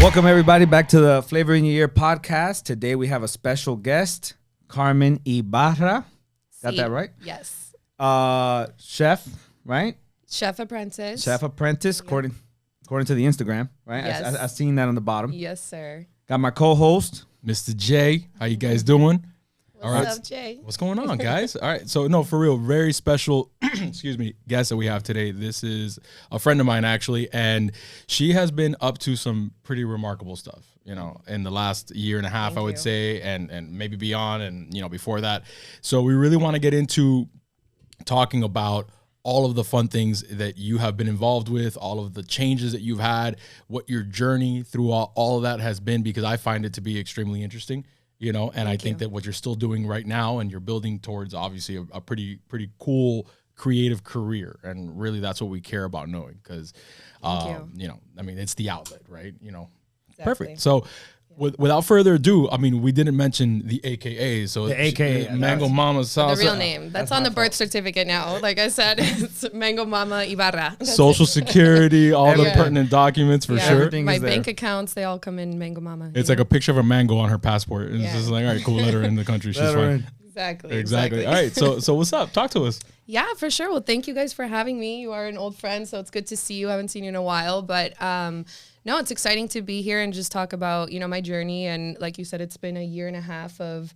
Welcome, everybody, back to the Flavor in Your Ear podcast. Today, we have a special guest, Carmen Ibarra. Got that right? Yes. Chef, right? Chef apprentice. Chef apprentice, according to the Instagram, right? Yes. I seen that on the bottom. Yes, sir. Got my co-host, Mr. J. How you guys doing? What's up, Jay? What's going on, guys? All right. So, no, for real, very special, guest that we have today. This is a friend of mine, actually, and she has been up to some pretty remarkable stuff, in the last year and a half, I would say, and maybe beyond, and, before that. So we really want to get into talking about all of the fun things that you have been involved with, all of the changes that you've had, what your journey through all of that has been, because I find it to be extremely interesting. And I think that what you're still doing right now, and you're building towards obviously a pretty cool creative career, and really that's what we care about knowing, because it's the outlet, right? Exactly. Perfect. So without further ado, we didn't mention the AKA, so the AKA Mango Mama Salsa. The real name. That's on the birth certificate now. Like I said, it's Mango Mama Ibarra. Social Security, all the pertinent documents for sure. My bank accounts, they all come in Mango Mama. It's like a picture of a mango on her passport. It's just like, all right, cool, let her in the country. She's fine. Exactly. All right. So what's up? Talk to us. Yeah, for sure. Well, thank you guys for having me. You are an old friend, so it's good to see you. I haven't seen you in a while, but no, it's exciting to be here and just talk about, my journey. And like you said, it's been a year and a half of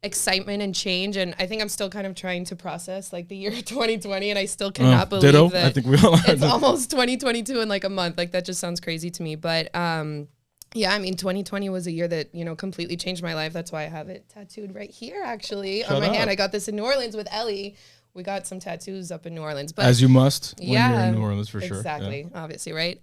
excitement and change. And I think I'm still kind of trying to process like the year 2020, and I still cannot believe that I think we all are. It's almost 2022 in like a month. Like that just sounds crazy to me. But 2020 was a year that, completely changed my life. That's why I have it tattooed right here, actually, on my hand. I got this in New Orleans with Ellie. We got some tattoos up in New Orleans. But as you must when you're in New Orleans, for sure. Exactly. Yeah. Obviously, right?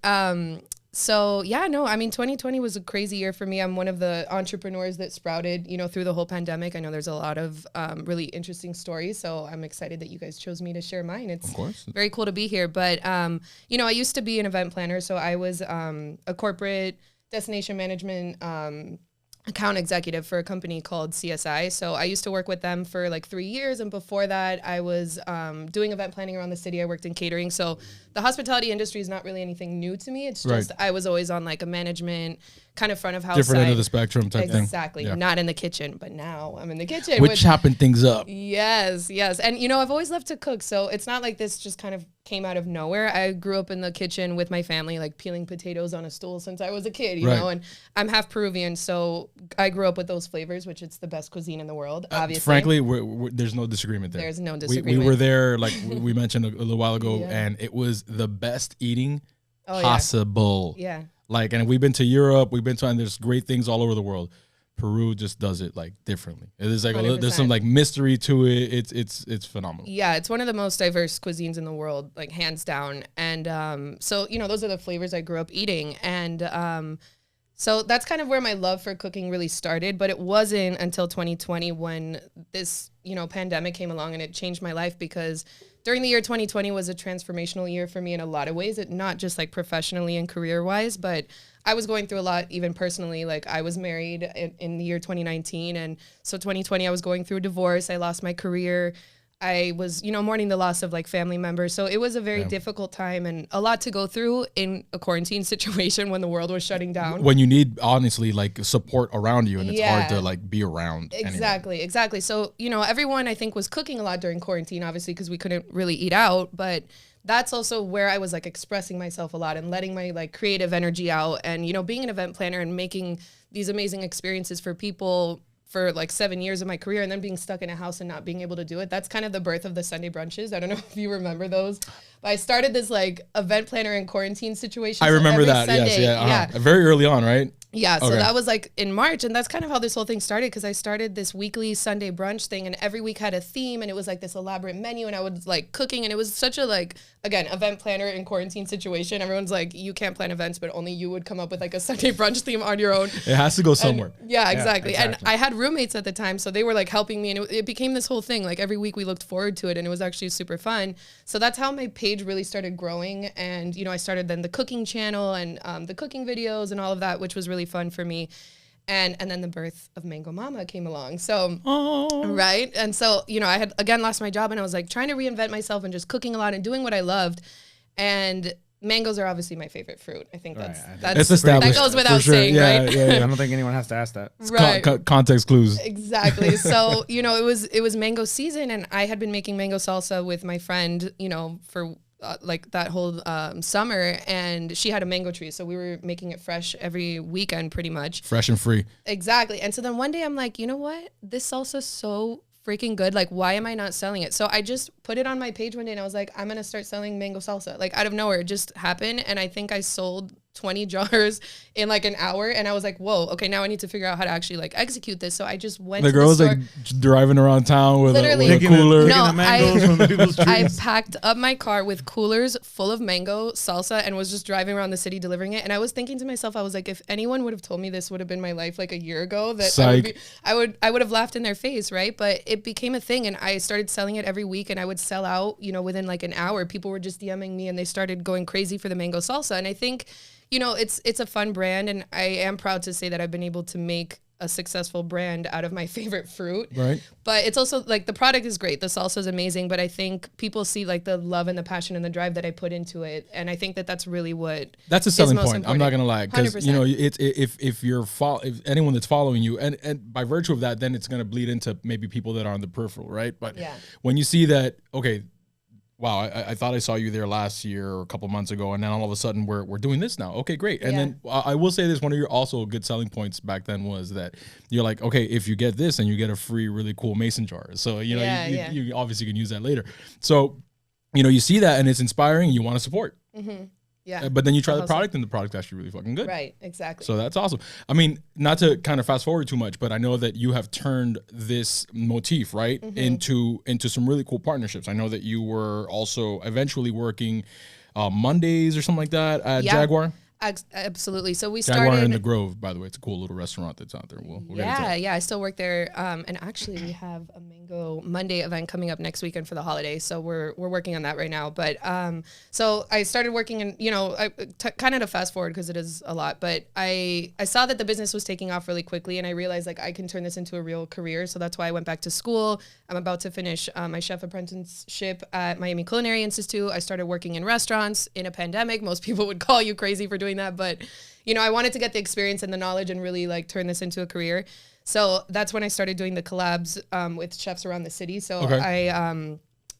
2020 was a crazy year for me. I'm one of the entrepreneurs that sprouted, through the whole pandemic. I know there's a lot of really interesting stories, so I'm excited that you guys chose me to share mine. It's very cool to be here. But, I used to be an event planner, so I was a corporate destination management account executive for a company called CSI. So I used to work with them for like 3 years. And before that, I was doing event planning around the city. I worked in catering. So the hospitality industry is not really anything new to me. It's just I was always on like a management kind of front of house different side. end of the spectrum type thing. Exactly. Yeah. Not in the kitchen, but now I'm in the kitchen. Which chopping things up. Yes. And, I've always loved to cook. So it's not like this just kind of came out of nowhere. I grew up in the kitchen with my family, like peeling potatoes on a stool since I was a kid, you know, and I'm half Peruvian. So I grew up with those flavors, which it's the best cuisine in the world, obviously. Frankly, there's no disagreement there. There's no disagreement. We were there, like we mentioned a little while ago, and it was the best eating possible. Yeah. Like, and we've been to Europe, and there's great things all over the world. Peru just does it like differently. There's like there's some like mystery to it. It's phenomenal. Yeah, it's one of the most diverse cuisines in the world, like hands down. And so those are the flavors I grew up eating, and so that's kind of where my love for cooking really started. But it wasn't until 2020 when this pandemic came along, and it changed my life, because during the year 2020 was a transformational year for me in a lot of ways. It not just like professionally and career wise, but I was going through a lot even personally. Like I was married in the year 2019. And so 2020, I was going through a divorce. I lost my career. I was, mourning the loss of like family members. So it was a very difficult time and a lot to go through in a quarantine situation when the world was shutting down. When you need, honestly, like support around you, and it's hard to like be around. Exactly. So, everyone I think was cooking a lot during quarantine, obviously, because we couldn't really eat out. But that's also where I was like expressing myself a lot and letting my like creative energy out. And, being an event planner and making these amazing experiences for people for like 7 years of my career, and then being stuck in a house and not being able to do it. That's kind of the birth of the Sunday brunches. I don't know if you remember those, but I started this like event planner in quarantine situation. I remember that. Sunday, yes. Very early on, right? Yeah, so that was like in March, and that's kind of how this whole thing started, because I started this weekly Sunday brunch thing, and every week had a theme, and it was like this elaborate menu, and I was like cooking, and it was such a like, again, event planner in quarantine situation. Everyone's like, you can't plan events, but only you would come up with like a Sunday brunch theme on your own. It has to go somewhere. And, yeah, exactly. And I had roommates at the time, so they were like helping me, and it became this whole thing. Like every week we looked forward to it, and it was actually super fun. So that's how my page really started growing, and I started then the cooking channel and the cooking videos and all of that, which was really fun for me. And then the birth of Mango Mama came along. So, right. And so, I had again lost my job, and I was like trying to reinvent myself and just cooking a lot and doing what I loved. And mangoes are obviously my favorite fruit. I think Right. that's It's established. that goes without For sure. saying, Yeah, right? yeah, I yeah. don't think anyone has to ask that. Right. Context clues. Exactly. So, it was mango season, and I had been making mango salsa with my friend, for like that whole summer, and she had a mango tree. So we were making it fresh every weekend pretty much. Fresh and free. Exactly. And so then one day I'm like, you know what? This salsa's so freaking good. Like, why am I not selling it? So I just put it on my page one day and I was like, I'm going to start selling mango salsa. Like out of nowhere, it just happened. And I think I sold 20 jars in like an hour. And I was like, whoa, okay, now I need to figure out how to actually like execute this. So I just went The to girl was store. like driving around town with Literally. a cooler. No, the mangoes from the people's I trees. packed up my car with coolers full of mango salsa and was just driving around the city delivering it. And I was thinking to myself, I was like, if anyone would have told me this would have been my life like a year ago, that I would have laughed in their face, right? But it became a thing, and I started selling it every week, and I would sell out, within like an hour. People were just DMing me, and they started going crazy for the mango salsa. And I think, it's a fun brand, and I am proud to say that I've been able to make a successful brand out of my favorite fruit. Right. But it's also like the product is great. The salsa is amazing, but I think people see like the love and the passion and the drive that I put into it. And I think that that's really that's a selling most point. I'm not important. gonna lie, because if anyone that's following you, and by virtue of that, then it's gonna bleed into maybe people that are on the peripheral, right? But when you see that, okay, wow, I thought I saw you there last year or a couple months ago, and then all of a sudden we're doing this now. Okay, great. And then I will say this, one of your also good selling points back then was that you're like, okay, if you get this, and you get a free really cool mason jar. So, you obviously can use that later. So, you see that and it's inspiring, you want to support. Mm-hmm. Yeah. But then you try the product and the product's actually really fucking good. Right, exactly. So that's awesome. I mean, not to kind of fast forward too much, but I know that you have turned this motif, right, into some really cool partnerships. I know that you were also eventually working Mondays or something like that at Jaguar. Absolutely. So we Jaguar started in the Grove, by the way. It's a cool little restaurant that's out there. We'll get into it. Yeah. I still work there. And actually, we have a Mango Monday event coming up next weekend for the holiday. So we're working on that right now. But so I started working in, kind of to fast forward because it is a lot. But I saw that the business was taking off really quickly, and I realized like I can turn this into a real career. So that's why I went back to school. I'm about to finish my chef apprenticeship at Miami Culinary Institute. I started working in restaurants in a pandemic. Most people would call you crazy for doing that, but I wanted to get the experience and the knowledge and really like turn this into a career. So that's when I started doing the collabs with chefs around the city. So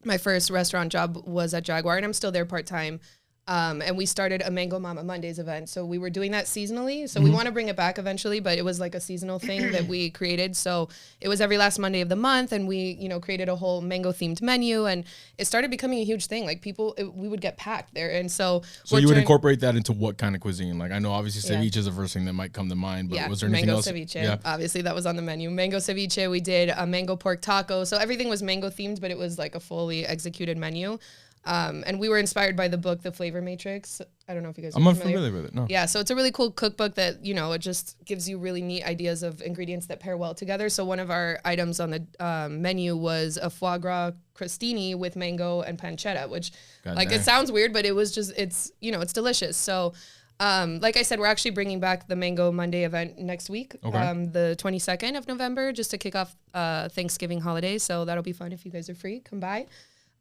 my first restaurant job was at Jaguar, and I'm still there part-time. And we started a Mango Mama Mondays event. So we were doing that seasonally. So we want to bring it back eventually, but it was like a seasonal thing that we created. So it was every last Monday of the month, and we, created a whole mango themed menu, and it started becoming a huge thing. Like we would get packed there. And so you would incorporate that into what kind of cuisine? Like I know obviously ceviche is the first thing that might come to mind, but was there anything else? Mango ceviche. Obviously that was on the menu. Mango ceviche. We did a mango pork taco. So everything was mango themed, but it was like a fully executed menu. And we were inspired by the book, The Flavor Matrix. I don't know if you guys are unfamiliar with it. No. Yeah, so it's a really cool cookbook that, it just gives you really neat ideas of ingredients that pair well together. So one of our items on the menu was a foie gras crostini with mango and pancetta, which it sounds weird, but it was just, it's delicious. So like I said, we're actually bringing back the Mango Monday event next week, the 22nd of November, just to kick off Thanksgiving holiday. So that'll be fun if you guys are free. Come by.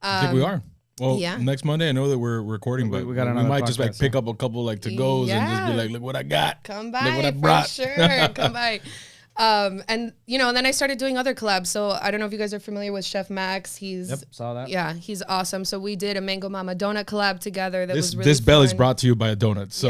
I think we are. Well, next Monday, I know that we're recording, but we might just like pick up a couple like to-goes and just be like, look what I got. Come by, look what I brought. for sure. Come by. And then I started doing other collabs. So I don't know if you guys are familiar with Chef Max. Saw that. Yeah, he's awesome. So we did a Mango Mama donut collab together. Was really this bell is fun. Brought to you by a donut. So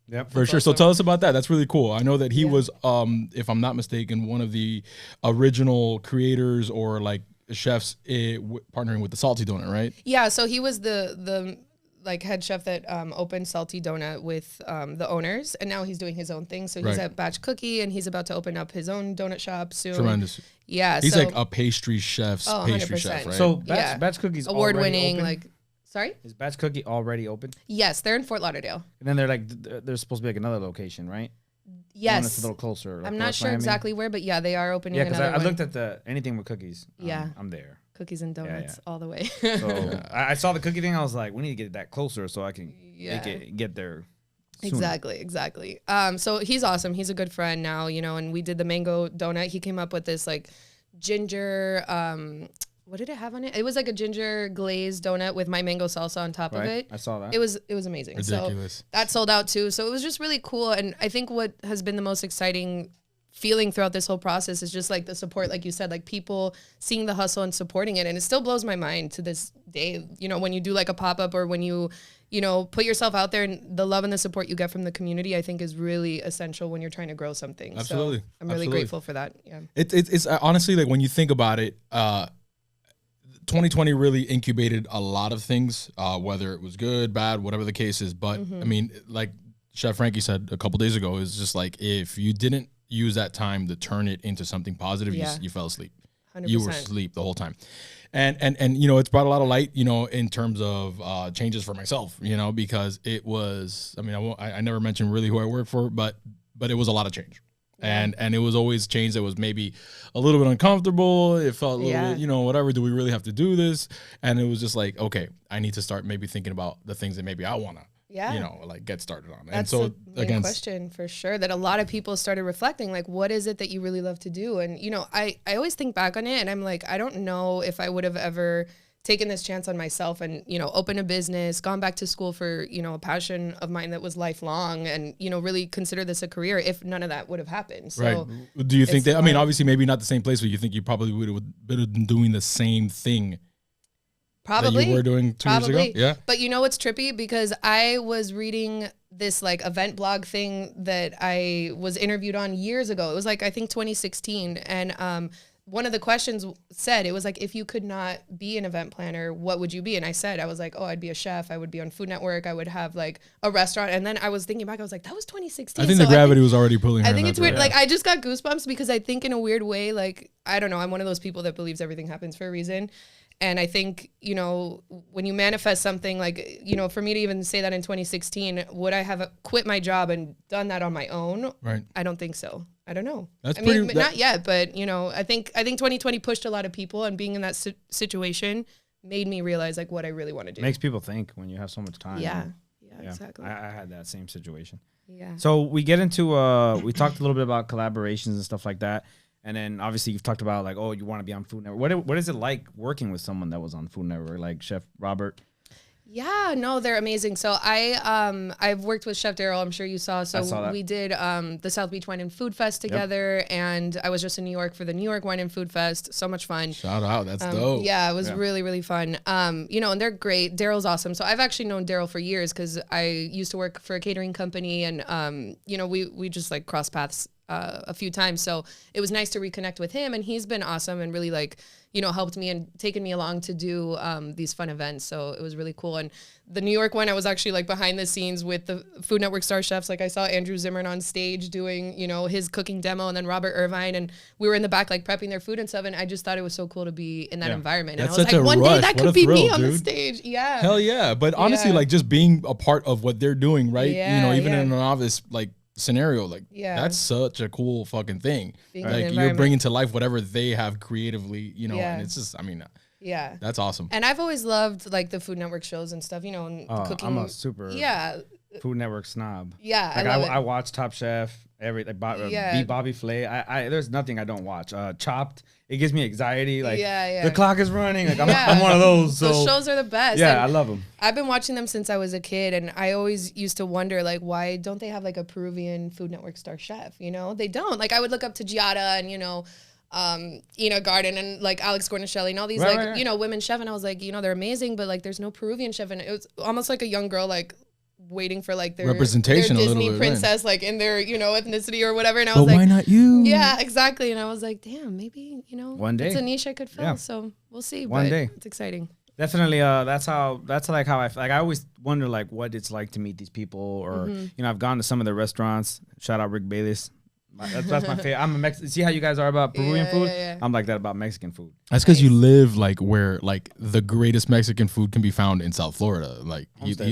Yep, for sure. awesome. So tell us about that. That's really cool. I know that he was, if I'm not mistaken, one of the original creators or like chefs partnering with the Salty Donut, right? Yeah, so he was the like head chef that opened Salty Donut with the owners, and now he's doing his own thing. So he's at Batch Cookie, and he's about to open up his own donut shop soon. Tremendous. Yeah, he's like a pastry chef's pastry 100%. chef, right? So Batch Cookie's award-winning. Open? Sorry? Is Batch Cookie already open? Yes, they're in Fort Lauderdale. And then they're like, there's supposed to be like another location, right? Yes. It's a little closer. Like I'm not sure exactly where, but they are opening another another one. I looked at anything with cookies. Yeah. I'm there. Cookies and donuts all the way. So I saw the cookie thing. I was like, we need to get that closer so I can get there sooner. Exactly. So he's awesome. He's a good friend now, and we did the mango donut. He came up with this like ginger, what did it have on it? It was like a ginger glazed donut with my mango salsa on top of it. I saw that. It was amazing. Ridiculous. So that sold out too. So it was just really cool. And I think what has been the most exciting feeling throughout this whole process is just like the support, like you said, like people seeing the hustle and supporting it. And it still blows my mind to this day, you know, when you do like a pop-up or when you know, put yourself out there, and the love and the support you get from the community, I think is really essential when you're trying to grow something. Absolutely. So I'm really grateful for that. Yeah. It's honestly, like, when you think about it, 2020 really incubated a lot of things, whether it was good, bad, whatever the case is. But I mean, like Chef Frankie said a couple days ago, is just like, if you didn't use that time to turn it into something positive, you fell asleep. 100%. You were asleep the whole time. And you know, it's brought a lot of light, you know, in terms of changes for myself, you know, because it was, I mean, I never mentioned really who I work for, but it was a lot of change. And it was always change that was maybe a little bit uncomfortable. It felt a little bit, you know, whatever, do we really have to do this? And it was just like, okay, I need to start maybe thinking about the things that maybe I want to, you know, like get started on. That's and so the main question for sure, that a lot of people started reflecting, like, what is it that you really love to do? And, you know, I always think back on it and I'm like, I don't know if I would have ever taken this chance on myself and, you know, opened a business, gone back to school for, you know, a passion of mine that was lifelong, and, you know, really consider this a career if none of that would have happened. So right. Do you think that, I mean, obviously maybe not the same place, but you think you probably would have been doing the same thing probably that you were doing 2 years ago? Yeah. But you know what's trippy? Because I was reading this like event blog thing that I was interviewed on years ago. It was like, I think 2016. And one of the questions said, it was like, if you could not be an event planner, what would you be? And I said, I was like, oh, I'd be a chef. I would be on Food Network. I would have like a restaurant. And then I was thinking back, I was like, that was 2016. I think the gravity was already pulling her. I think it's weird. Like, I just got goosebumps because I think in a weird way, like, I don't know, I'm one of those people that believes everything happens for a reason. And I think, you know, when you manifest something, like, you know, for me to even say that in 2016, would I have quit my job and done that on my own? Right. I don't think so. I don't know. That's I mean, pretty, not yet, but, you know, I think 2020 pushed a lot of people, and being in that situation made me realize like what I really want to do. Makes people think when you have so much time. Yeah, exactly. I had that same situation. Yeah. So we get into, we talked a little bit about collaborations and stuff like that. And then obviously you've talked about like, oh, you want to be on Food Network. What is it like working with someone that was on Food Network, like Chef Robert? Yeah, no, they're amazing. So I've worked with Chef Daryl. I'm sure you saw. So I saw that. We did the South Beach Wine and Food Fest together, and I was just in New York for the New York Wine and Food Fest. So much fun. Shout out, that's dope. Yeah, it was really, really fun. You know, and they're great. Daryl's awesome. So I've actually known Daryl for years because I used to work for a catering company, and you know, we just like crossed paths a few times. So it was nice to reconnect with him, and he's been awesome and really like, you know, helped me and taken me along to do these fun events. So it was really cool. And the New York one, I was actually like behind the scenes with the Food Network star chefs. Like I saw Andrew Zimmern on stage doing, you know, his cooking demo, and then Robert Irvine, and we were in the back like prepping their food and stuff. And I just thought it was so cool to be in that environment. That's and I was such like, a one rush. day that What could a be thrill, me on the dude. stage. Yeah. Hell yeah. But honestly, like just being a part of what they're doing, right? Yeah, you know, even in an novice like scenario, like Yeah. that's such a cool fucking thing. Being in Like the you're environment. bringing to life whatever they have creatively, you know, and it's just, I mean, Yeah. that's awesome. And I've always loved like the Food Network shows and stuff, you know, and cooking. I'm a super Food Network snob. Yeah. Like I love it. I watch Top Chef, beat Bobby Flay. There's nothing I don't watch. Chopped, it gives me anxiety. Like the clock is running. Like I'm one of those. So those shows are the best. yeah, And I love them. I've been watching them since I was a kid, and I always used to wonder, like, why don't they have like a Peruvian Food Network star chef? You know, they don't. Like, I would look up to Giada and, you know, Ina Garden and like Alex Guarnaschelli and all these you know, women chef, and I was like, you know, they're amazing, but like there's no Peruvian chef, and it was almost like a young girl like waiting for like their representation, their a little Disney bit, princess, like in their, you know, ethnicity or whatever. And I but was like, why not you? yeah, exactly. And I was like, damn, maybe, you know, one day it's a niche I could fill. Yeah. So we'll see. One but day. it's exciting. Definitely. That's like how I always wonder like what it's like to meet these people, or you know, I've gone to some of the restaurants. Shout out Rick Bayless. That's my favorite. I'm a Mexican. See how you guys are about Peruvian food? Yeah. I'm like that about Mexican food. That's because you live like where like the greatest Mexican food can be found in South Florida. Like I was gonna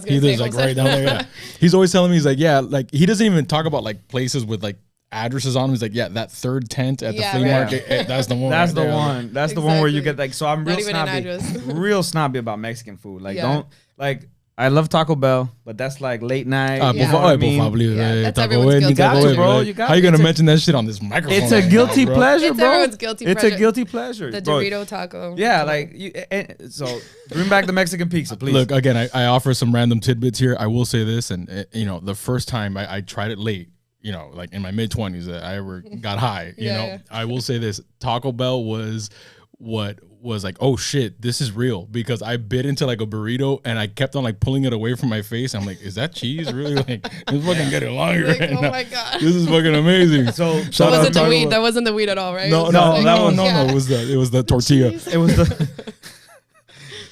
he say lives like Homestead. right down there. Yeah. He's always telling me, he's like, yeah, like he doesn't even talk about like places with like addresses on them. He's like, yeah, that third tent at the flea market, that's the one. That's right the there. one. That's the one where you Exactly. get like. So I'm Not real even an snobby, address. real snobby about Mexican food. Like Yeah. don't like I love Taco Bell, but that's like late night. Por Yeah. favor, I mean? por favor, Yeah, that's Taco everyone's Bell, guilty Taco pleasure. Bell, Bro, like, you got how you it. gonna It's a- mention that shit on this microphone? It's a right guilty now, bro? pleasure, It's bro. everyone's guilty It's pleasure. a guilty pleasure. The bro. Dorito taco. Yeah, like so bring back the Mexican pizza, please. Look, again, I offer some random tidbits here. I will say this, and the first time I tried it late, like in my mid-20s that I ever got high, Yeah. I will say this: Taco Bell was what was like, oh shit, this is real, because I bit into like a burrito and I kept on like pulling it away from my face. I'm like, is that cheese really? Like, it's fucking getting longer. Like, right oh now. my God. This is fucking amazing. So That Shout out wasn't the Taco weed. Bell. That wasn't the weed at all, right? No, It was no, just that was- no. yeah. It was the tortilla. it was the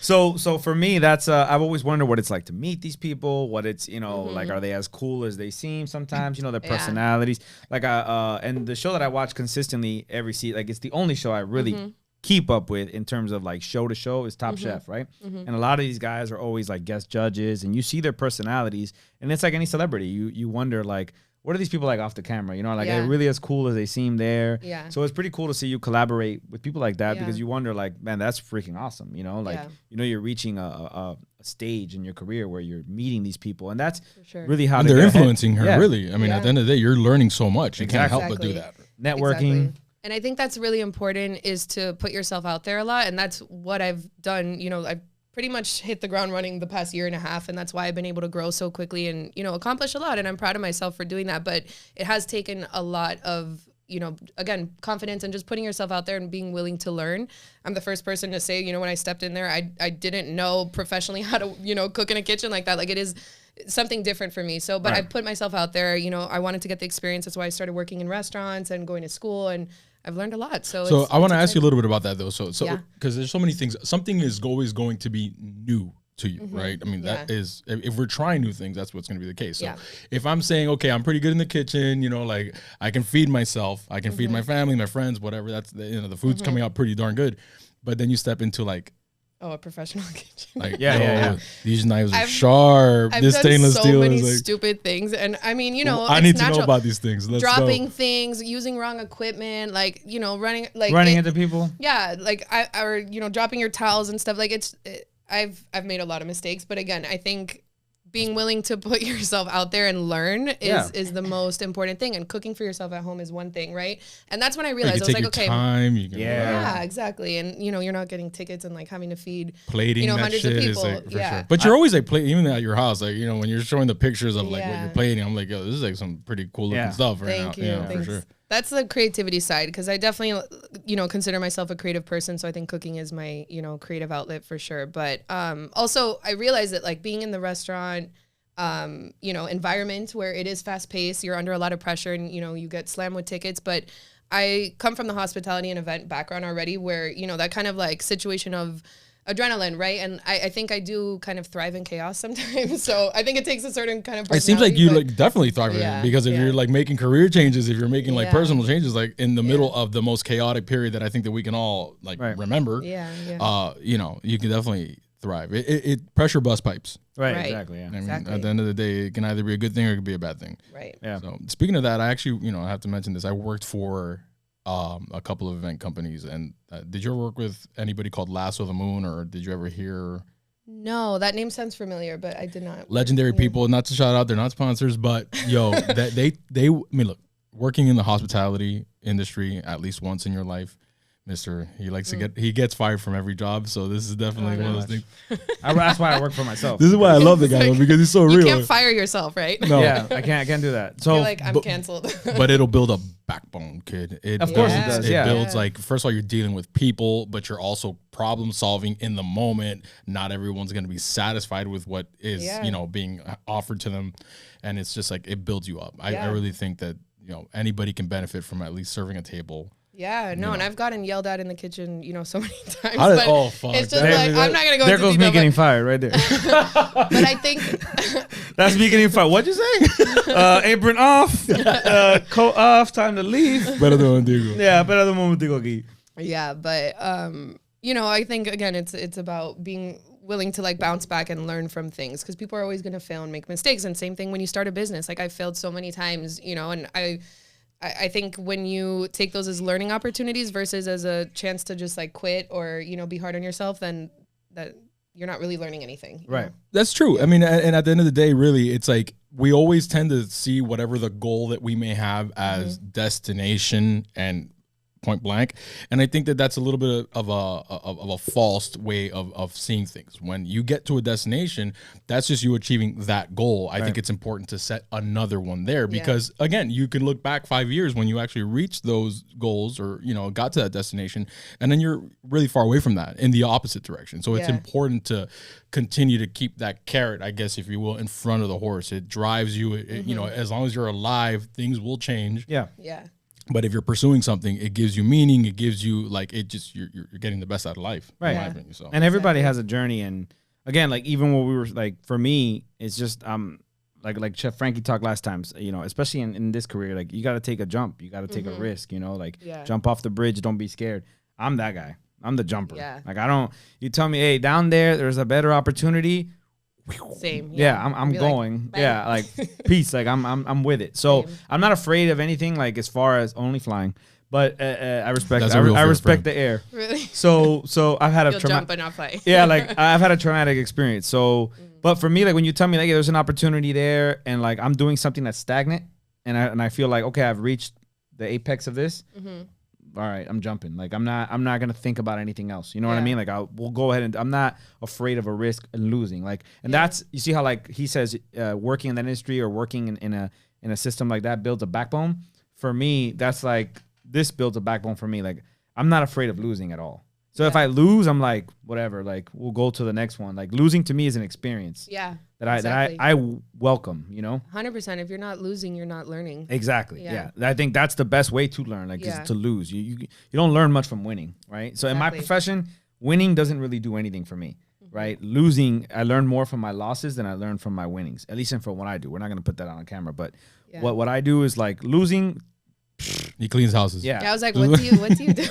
So for me, that's I've always wondered what it's like to meet these people. What it's like, are they as cool as they seem? Sometimes their Yeah. personalities. Like and the show that I watch consistently every season, like it's the only show I really keep up with in terms of like show to show is Top Chef, right? And a lot of these guys are always like guest judges, and you see their personalities, and it's like any celebrity. You wonder like, what are these people like off the camera? Like, Yeah. are they really as cool as they seem there? Yeah. So it's pretty cool to see you collaborate with people like that, Yeah. because you wonder like, man, that's freaking awesome. Like, Yeah. you're reaching a stage in your career where you're meeting these people, and that's For sure. really how And to they're get ahead. influencing her, Yeah. really. I mean, Yeah. at the end of the day, you're learning so much. You can't help but do Exactly. that. Networking. Exactly. And I think that's really important, is to put yourself out there a lot. And that's what I've done. I've pretty much hit the ground running the past year and a half. And that's why I've been able to grow so quickly and, accomplish a lot. And I'm proud of myself for doing that. But it has taken a lot of, again, confidence and just putting yourself out there and being willing to learn. I'm the first person to say, when I stepped in there, I didn't know professionally how to, cook in a kitchen like that. Like, it is something different for me. So, but I put myself out there, I wanted to get the experience. That's why I started working in restaurants and going to school, and I've learned a lot. So I want to ask you a little bit about that though. So Yeah. because there's so many things. Something is always going to be new to you, right? I mean, that is, if we're trying new things, that's what's going to be the case. So Yeah. if I'm saying, okay, I'm pretty good in the kitchen, like I can feed myself, I can feed my family, my friends, whatever. That's the food's coming out pretty darn good. But then you step into like a professional kitchen. Like, Yeah. these knives are I've- sharp. I've This done stainless so steel many is like. stupid things, and I mean, I it's need to natural. know about these things. Let's Dropping go. things, using wrong equipment, like running Into people. Yeah, like dropping your towels and stuff. Like I've made a lot of mistakes, but again, I think being willing to put yourself out there and learn is the most important thing. And cooking for yourself at home is one thing, right? And that's when I You realized can I was take like, your okay, time. You can, yeah, exactly. And you're not getting tickets and like having to feed plating that hundreds of shit is people. like for Yeah. sure. But you're always like even at your house, like when you're showing the pictures of like what Yeah. you're plating, I'm like, yo, this is like some pretty cool looking Yeah. stuff right Thank now. you. Yeah, Thanks. for sure. That's the creativity side, because I definitely, consider myself a creative person. So I think cooking is my, creative outlet for sure. But also I realized that like being in the restaurant, environment where it is fast paced, you're under a lot of pressure, and you get slammed with tickets. But I come from the hospitality and event background already, where that kind of like situation of adrenaline, right? And I think I do kind of thrive in chaos sometimes. So I think it takes a certain kind of It seems like personality, you but- like definitely thrive in Yeah, it, because if yeah. you're like making career changes, if you're making like Yeah. personal changes, like in the middle of the most chaotic period that I think that we can all like remember, Yeah. you can definitely thrive. It pressure bust pipes. Right. Right. Exactly. Yeah. I mean, Exactly. at the end of the day, it can either be a good thing or it could be a bad thing. Right. Yeah. So speaking of that, I actually, I have to mention this. I worked for a couple of event companies, and did you ever work with anybody called Lasso the Moon, or did you ever hear No, that name sounds familiar, but I did not. legendary people? Not to shout out, they're not sponsors, but yo, that they. I mean, look, working in the hospitality industry at least once in your life. Mister, he likes to he gets fired from every job, so this is definitely one of those things. That's why I work for myself. This is why I love the guy, though, because he's so You real. can't fire yourself, right? No, Yeah, I can't do that. So You're like, I'm canceled. but it'll build a backbone, kid. Of course it builds- does, yeah. builds like, first of all, you're dealing with people, but you're also problem solving in the moment. Not everyone's going to be satisfied with what is, Yeah. being offered to them, and it's just like it builds you up. I Yeah. really think that anybody can benefit from at least serving a table. Yeah, no, and I've gotten yelled at in the kitchen, so many times. How did- but oh, fuck. It's just There- like, I'm not going to go there into goes detail, me getting fired right there. but I think, That's me getting fired. What'd you say? Apron off, coat off, time to leave. Better than Diego. Yeah, pero de momentico aquí. yeah, but, I think, again, it's about being willing to like bounce back and learn from things, because people are always going to fail and make mistakes. And same thing when you start a business. Like I failed so many times, and I think when you take those as learning opportunities versus as a chance to just like quit or, be hard on yourself, then you're not really learning anything. You Right. know? That's true. I mean, and at the end of the day, really, it's like we always tend to see whatever the goal that we may have as destination and point blank. And I think that that's a little bit of a false way of seeing things. When you get to a destination, that's just you achieving that goal. I think it's important to set another one there because again, you can look back 5 years when you actually reached those goals or, you know, got to that destination, and then you're really far away from that in the opposite direction. So it's important to continue to keep that carrot, I guess, if you will, in front of the horse. It drives you, you know, as long as you're alive, things will change. Yeah. Yeah. But if you're pursuing something, it gives you meaning. It gives you like it just you're getting the best out of life, right? In my opinion, so. And everybody has a journey, and again, like even when we were like, for me, it's just like Chef Frankie talked last time, you know, especially in this career, like you got to take a jump, you got to take a risk, you know, like jump off the bridge, don't be scared. I'm that guy. I'm the jumper. Yeah. Like you tell me, hey, down there's a better opportunity. Same. Yeah, I'm going. Like, yeah, like peace. Like I'm with it. So I'm not afraid of anything. Like as far as only flying, but I respect. I respect the air. Really? So I've had a You'll jump but not fly. yeah, like I've had a traumatic experience. So, but for me, like when you tell me like there's an opportunity there, and like I'm doing something that's stagnant, and I feel like okay, I've reached the apex of this. All right, I'm jumping. Like I'm not gonna think about anything else. You know what I mean? Like we'll go ahead and I'm not afraid of a risk and losing. Like, and that's, you see how like he says, working in that industry or working in a system like that builds a backbone. For me, that's like this builds a backbone for me. Like I'm not afraid of losing at all. So if I lose, I'm like whatever. Like we'll go to the next one. Like losing to me is an experience. Yeah. That I welcome, you know? 100%. If you're not losing, you're not learning. Exactly. Yeah. I think that's the best way to learn, like is to lose. You don't learn much from winning, right? So in my profession, winning doesn't really do anything for me, right? Losing, I learn more from my losses than I learn from my winnings, at least from what I do. We're not going to put that on camera, but what I do is like losing. He cleans houses. Yeah. I was like, what do you do?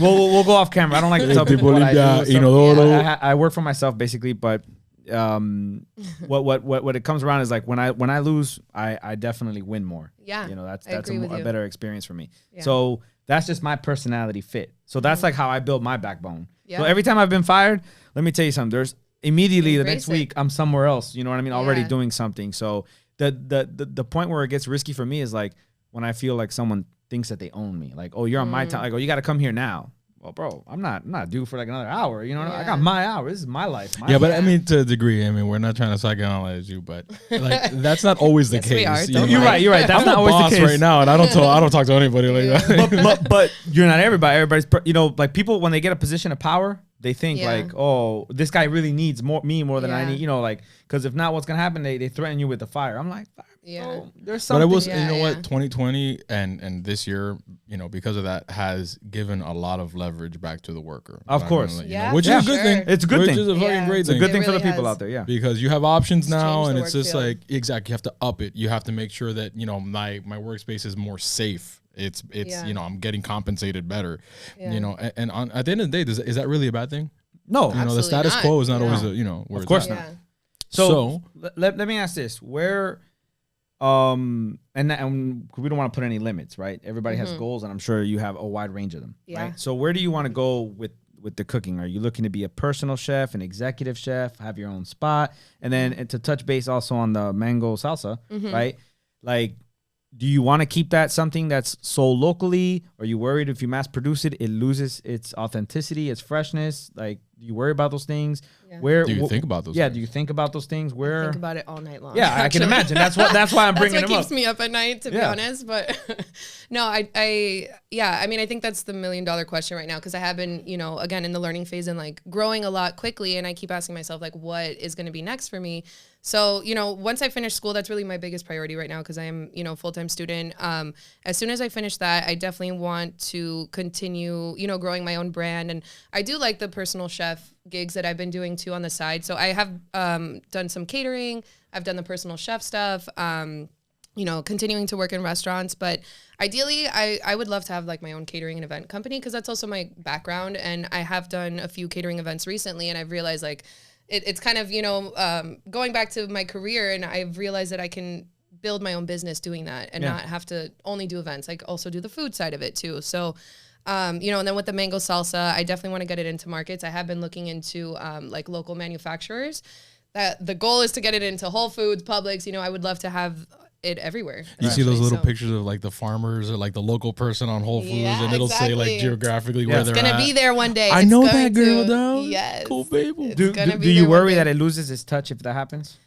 We'll go off camera. I don't like to tell people what I do. I work for myself basically, but what it comes around is like when I lose, I definitely win more. Yeah, you know, that's a better experience for me. Yeah. So that's just my personality fit. So that's like how I build my backbone. So every time I've been fired, let me tell you something. There's immediately the next week I'm somewhere else. You know what I mean? Already doing something. So the point where it gets risky for me is like when I feel like someone thinks that they own me. Like, oh, you're on my time. Like, oh, you got to come here now. Well, bro, I'm not due for like another hour. You know, I got my hour. This is my life. But I mean, to a degree, I mean, we're not trying to psychoanalyze you, but like that's not always the case. We are, you're right. That's not always the case right now, and I don't talk to anybody like that. but you're not everybody. Everybody's, you know, like people when they get a position of power, they think like, oh, this guy really needs me more than I need. You know, like because if not, what's gonna happen? They threaten you with the fire. I'm like, oh, there's something. But I will, you know what, 2020 and this year, you know, because of that, has given a lot of leverage back to the worker. Of course, which is a good thing. It's a good thing. Which is a fucking great thing. It's a good thing for really the people out there. Yeah, because you have options now, and it's just field. like exactly. You have to up it. You have to make sure that you know my workspace is more safe. It's you know, I'm getting compensated better. You know, and at the end of the day, is that really a bad thing? No, you know, the status quo is not always a, you know, where of course it's not. So let me ask this: where, and we don't want to put any limits, right? Everybody has goals, and I'm sure you have a wide range of them, right? So where do you want to go with the cooking? Are you looking to be a personal chef, an executive chef, have your own spot, and then to touch base also on the mango salsa, right? Like, do you want to keep that something that's sold locally? Are you worried if you mass produce it, it loses its authenticity, its freshness? Like, do you worry about those things? Do you think about those? Yeah, do you think about those things? I think about it all night long. Yeah, I can imagine. That's why I'm bringing them up. That's what keeps me up at night, to be honest. But no, I mean, I think that's the $1 million question right now, because I have been, you know, again in the learning phase and like growing a lot quickly, and I keep asking myself like, what is going to be next for me? So, you know, once I finish school, that's really my biggest priority right now, because I am, you know, full-time student. As soon as I finish that, I definitely want to continue, you know, growing my own brand. And I do like the personal chef gigs that I've been doing too on the side. So I have done some catering. I've done the personal chef stuff, you know, continuing to work in restaurants. But ideally, I would love to have like my own catering and event company, because that's also my background. And I have done a few catering events recently, and I've realized like, it's kind of, you know, going back to my career, and I've realized that I can build my own business doing that and not have to only do events. I also do the food side of it too. So You know, and then with the mango salsa, I definitely want to get it into markets. I have been looking into like local manufacturers. That the goal is to get it into Whole Foods, Publix. You know, I would love to have it everywhere. You see those little pictures of like the farmers or like the local person on Whole Foods, and it'll say like geographically where they're at. It's gonna be there one day. I know that girl though. Yes. Cool people. Do you worry that it loses its touch if that happens?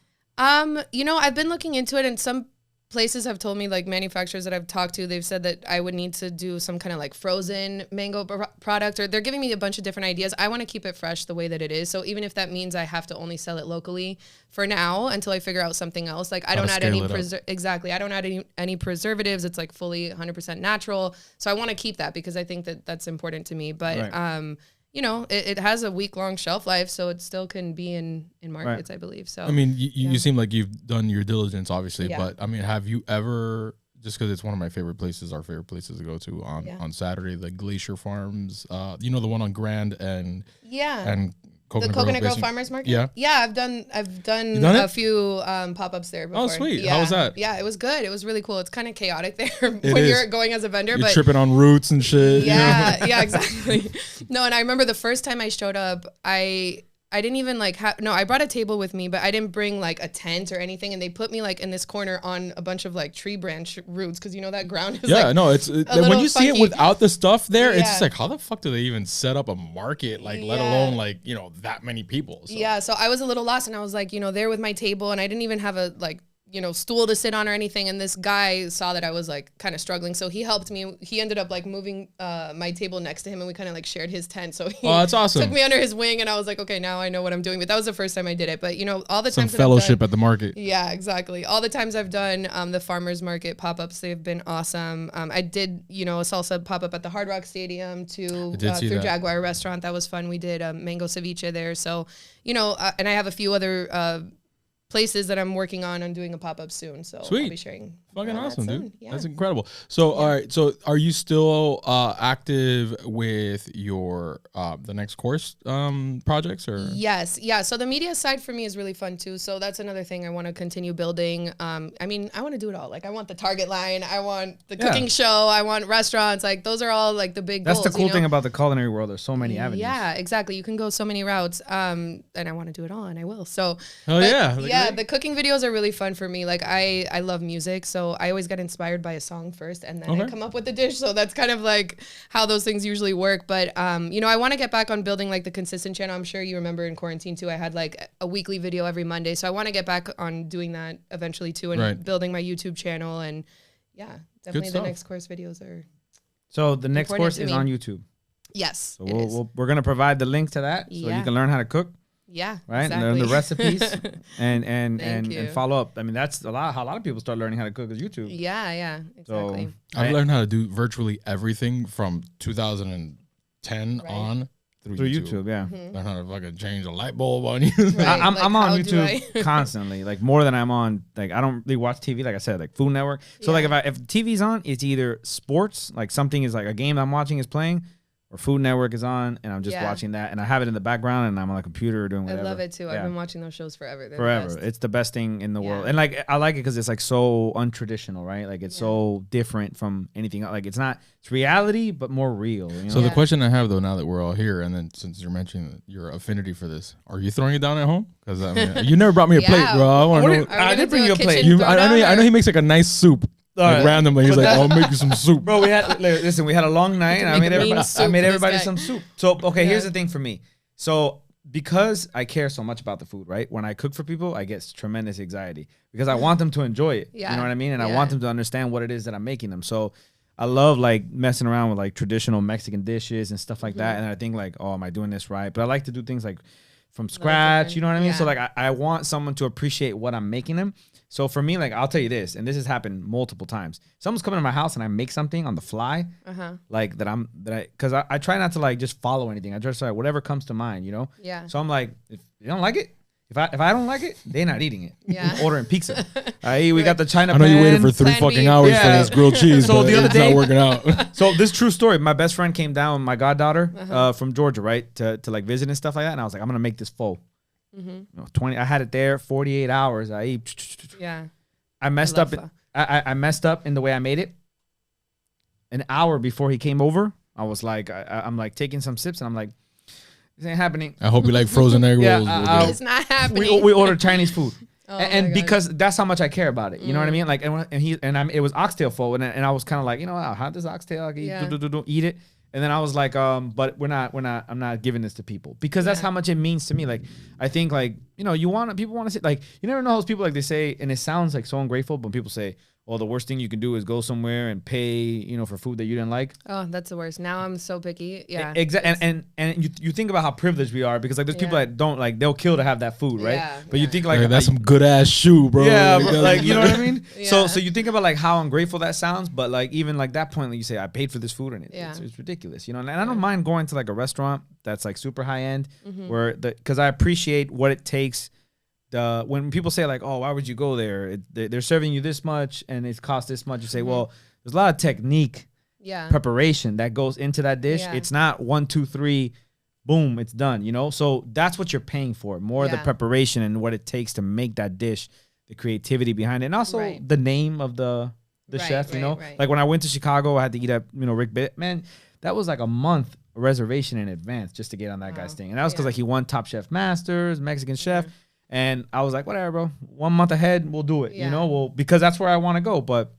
You know, I've been looking into it, and some places have told me, like manufacturers that I've talked to, they've said that I would need to do some kind of like frozen mango product, or they're giving me a bunch of different ideas. I want to keep it fresh the way that it is. So even if that means I have to only sell it locally for now until I figure out something else, like I don't add any I don't add any preservatives. It's like fully 100% natural. So I want to keep that because I think that that's important to me. But you know, it has a week-long shelf life, so it still can be in markets, I believe. So I mean, you seem like you've done your diligence, obviously. But I mean, have you ever, just because it's one of my favorite places, our favorite places to go to on Saturday, the Glacier Farms, you know, the one on Grand and Coconut Grove Farmers Market. I've done a few pop-ups there before. Oh, sweet. How was that? Yeah, it was good. It was really cool. It's kind of chaotic there when you're going as a vendor. You're tripping on roots and shit. Yeah, you know? yeah, exactly. No, and I remember the first time I showed up, I didn't even like I brought a table with me, but I didn't bring like a tent or anything. And they put me like in this corner on a bunch of like tree branch roots. Cause you know, that ground is when you see it without the stuff there, it's just like, how the fuck do they even set up a market? Like, let alone like, you know, that many people. So. Yeah. So I was a little lost, and I was like, you know, there with my table, and I didn't even have a like, you know, stool to sit on or anything. And this guy saw that I was like kind of struggling. So he helped me. He ended up like moving my table next to him, and we kind of like shared his tent. So he that's awesome. took me under his wing, and I was like, okay, now I know what I'm doing. But that was the first time I did it. But you know, all the times fellowship at the market. Yeah, exactly. All the times I've done the farmers market pop-ups, they've been awesome. I did, you know, a salsa pop-up at the Hard Rock Stadium through Jaguar Restaurant. That was fun. We did mango ceviche there. So, you know, and I have a few other places that I'm working on doing a pop-up soon. So sweet. I'll be sharing. Fucking awesome, dude. Yeah. That's incredible. So, all right. So are you still active with your the next course projects or? Yes. Yeah. So the media side for me is really fun too. So that's another thing I want to continue building. I mean, I want to do it all. Like I want the Target line. I want the cooking show. I want restaurants. Like those are all like the big goals. That's the cool thing about the culinary world. There's so many avenues. Yeah, exactly. You can go so many routes. And I want to do it all, and I will. So. Yeah, the cooking videos are really fun for me. Like I love music, so I always get inspired by a song first, and then I come up with the dish. So that's kind of like how those things usually work. But you know, I want to get back on building like the consistent channel. I'm sure you remember in quarantine too, I had like a weekly video every Monday. So I want to get back on doing that eventually too, and building my YouTube channel. And yeah, definitely the next course videos are. So the next course is on YouTube. Yes. So we're gonna provide the link to that, so you can learn how to cook. Yeah, right. Exactly. And learn the recipes and follow up. I mean, that's how a lot of people start learning how to cook is YouTube. Yeah, exactly. So, I've learned how to do virtually everything from 2010 on through YouTube. Yeah, learn how to fucking change a light bulb on you. I'm on YouTube constantly, like more than I'm on. Like I don't really watch TV, like I said, like Food Network. So like if TV's on, it's either sports, like something is like a game I'm watching is playing, or Food Network is on, and I'm just watching that, and I have it in the background, and I'm on a computer doing whatever. I love it too. I've been watching those shows forever. It's the best thing in the world, and like I like it because it's like so untraditional, right? Like it's so different from anything else. Like it's reality, but more real. You know? So the question I have though, now that we're all here, and then since you're mentioning your affinity for this, are you throwing it down at home? Because I mean, you never brought me a plate, bro. I want to know. I did bring you a plate. I know he makes like a nice soup. Like randomly, he's like, "I'll make you some soup." Bro, we had a long night, and I made everybody some soup. So, okay, here's the thing for me. So, because I care so much about the food, right? When I cook for people, I get tremendous anxiety because I want them to enjoy it. You know what I mean? And I want them to understand what it is that I'm making them. So, I love like messing around with like traditional Mexican dishes and stuff like that. And I think like, oh, am I doing this right? But I like to do things like from scratch. You know what I mean? So, like, I want someone to appreciate what I'm making them. So for me, like, I'll tell you this, and this has happened multiple times. Someone's coming to my house and I make something on the fly, like because I try not to like just follow anything. I just like whatever comes to mind, you know? Yeah. So I'm like, if you don't like it, if I don't like it, they're not eating it. Yeah. Ordering pizza. We got the China pan. I know you waited for 3 fucking hours for this grilled cheese, so the other day, it's not working out. So this true story, my best friend came down with my goddaughter from Georgia, right, to like visit and stuff like that, and I was like, I'm gonna make this pho. You know, I had it there 48 hours. I messed up. I messed up in the way I made it. An hour before he came over, I was like, I'm like taking some sips, and I'm like, this ain't happening. I hope you like frozen egg rolls. It's not happening. We ordered Chinese food. Oh and because that's how much I care about it, you know what I mean? Like, it was oxtail pho, and I was kind of like, wow, how does oxtail? I can eat it, and then I was like, but I'm not giving this to people because that's how much it means to me. Like, I think like, people want to say, like, you never know those people, like they say, and it sounds like so ungrateful, but people say, well, the worst thing you can do is go somewhere and pay, for food that you didn't like. Oh, that's the worst. Now I'm so picky. Yeah. Exactly. And you think about how privileged we are because like there's people that don't like, they'll kill to have that food, right? Yeah, but you think like that's some good ass shoe, bro. Yeah, like you know what I mean? Yeah. So you think about like how ungrateful that sounds, but like even like that point, like you say, I paid for this food and it's ridiculous, And I don't mind going to like a restaurant that's like super high end where because I appreciate what it takes. When people say like, oh, why would you go there? They're serving you this much and it costs this much. You say, well, there's a lot of technique, preparation that goes into that dish. Yeah. It's not 1, 2, 3, boom, it's done. So that's what you're paying for, more the preparation and what it takes to make that dish, the creativity behind it, and also the name of the chef. Like when I went to Chicago, I had to eat at Rick Bit. Man, that was like a month reservation in advance just to get on that guy's thing, and that was because like he won Top Chef Masters, Mexican chef. And I was like, whatever, bro. 1 month ahead, we'll do it. Because that's where I want to go. But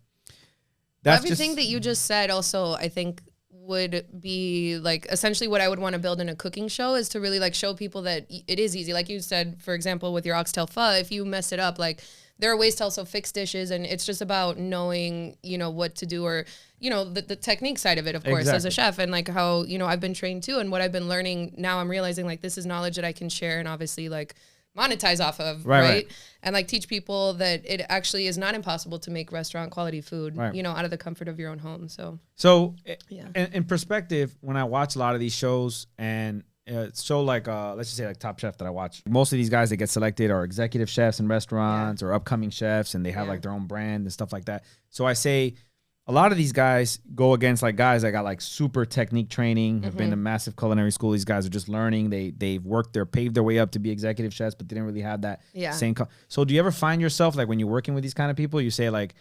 that's everything that you just said. Also, I think would be like essentially what I would want to build in a cooking show is to really like show people that it is easy. Like you said, for example, with your oxtail pho, if you mess it up, like there are ways to also fix dishes, and it's just about knowing, what to do, or the technique side of it, of course, as a chef, and like how I've been trained too, and what I've been learning now. I'm realizing like this is knowledge that I can share, and obviously like monetize off of, right? And like teach people that it actually is not impossible to make restaurant quality food, out of the comfort of your own home. So in perspective, when I watch a lot of these shows and like let's just say like Top Chef that I watch, most of these guys that get selected are executive chefs in restaurants or upcoming chefs, and they have like their own brand and stuff like that. So I say a lot of these guys go against like guys that got like super technique training, have been to massive culinary school. These guys are just learning. They've paved their way up to be executive chefs, but they didn't really have that same. So do you ever find yourself like when you're working with these kind of people, you say like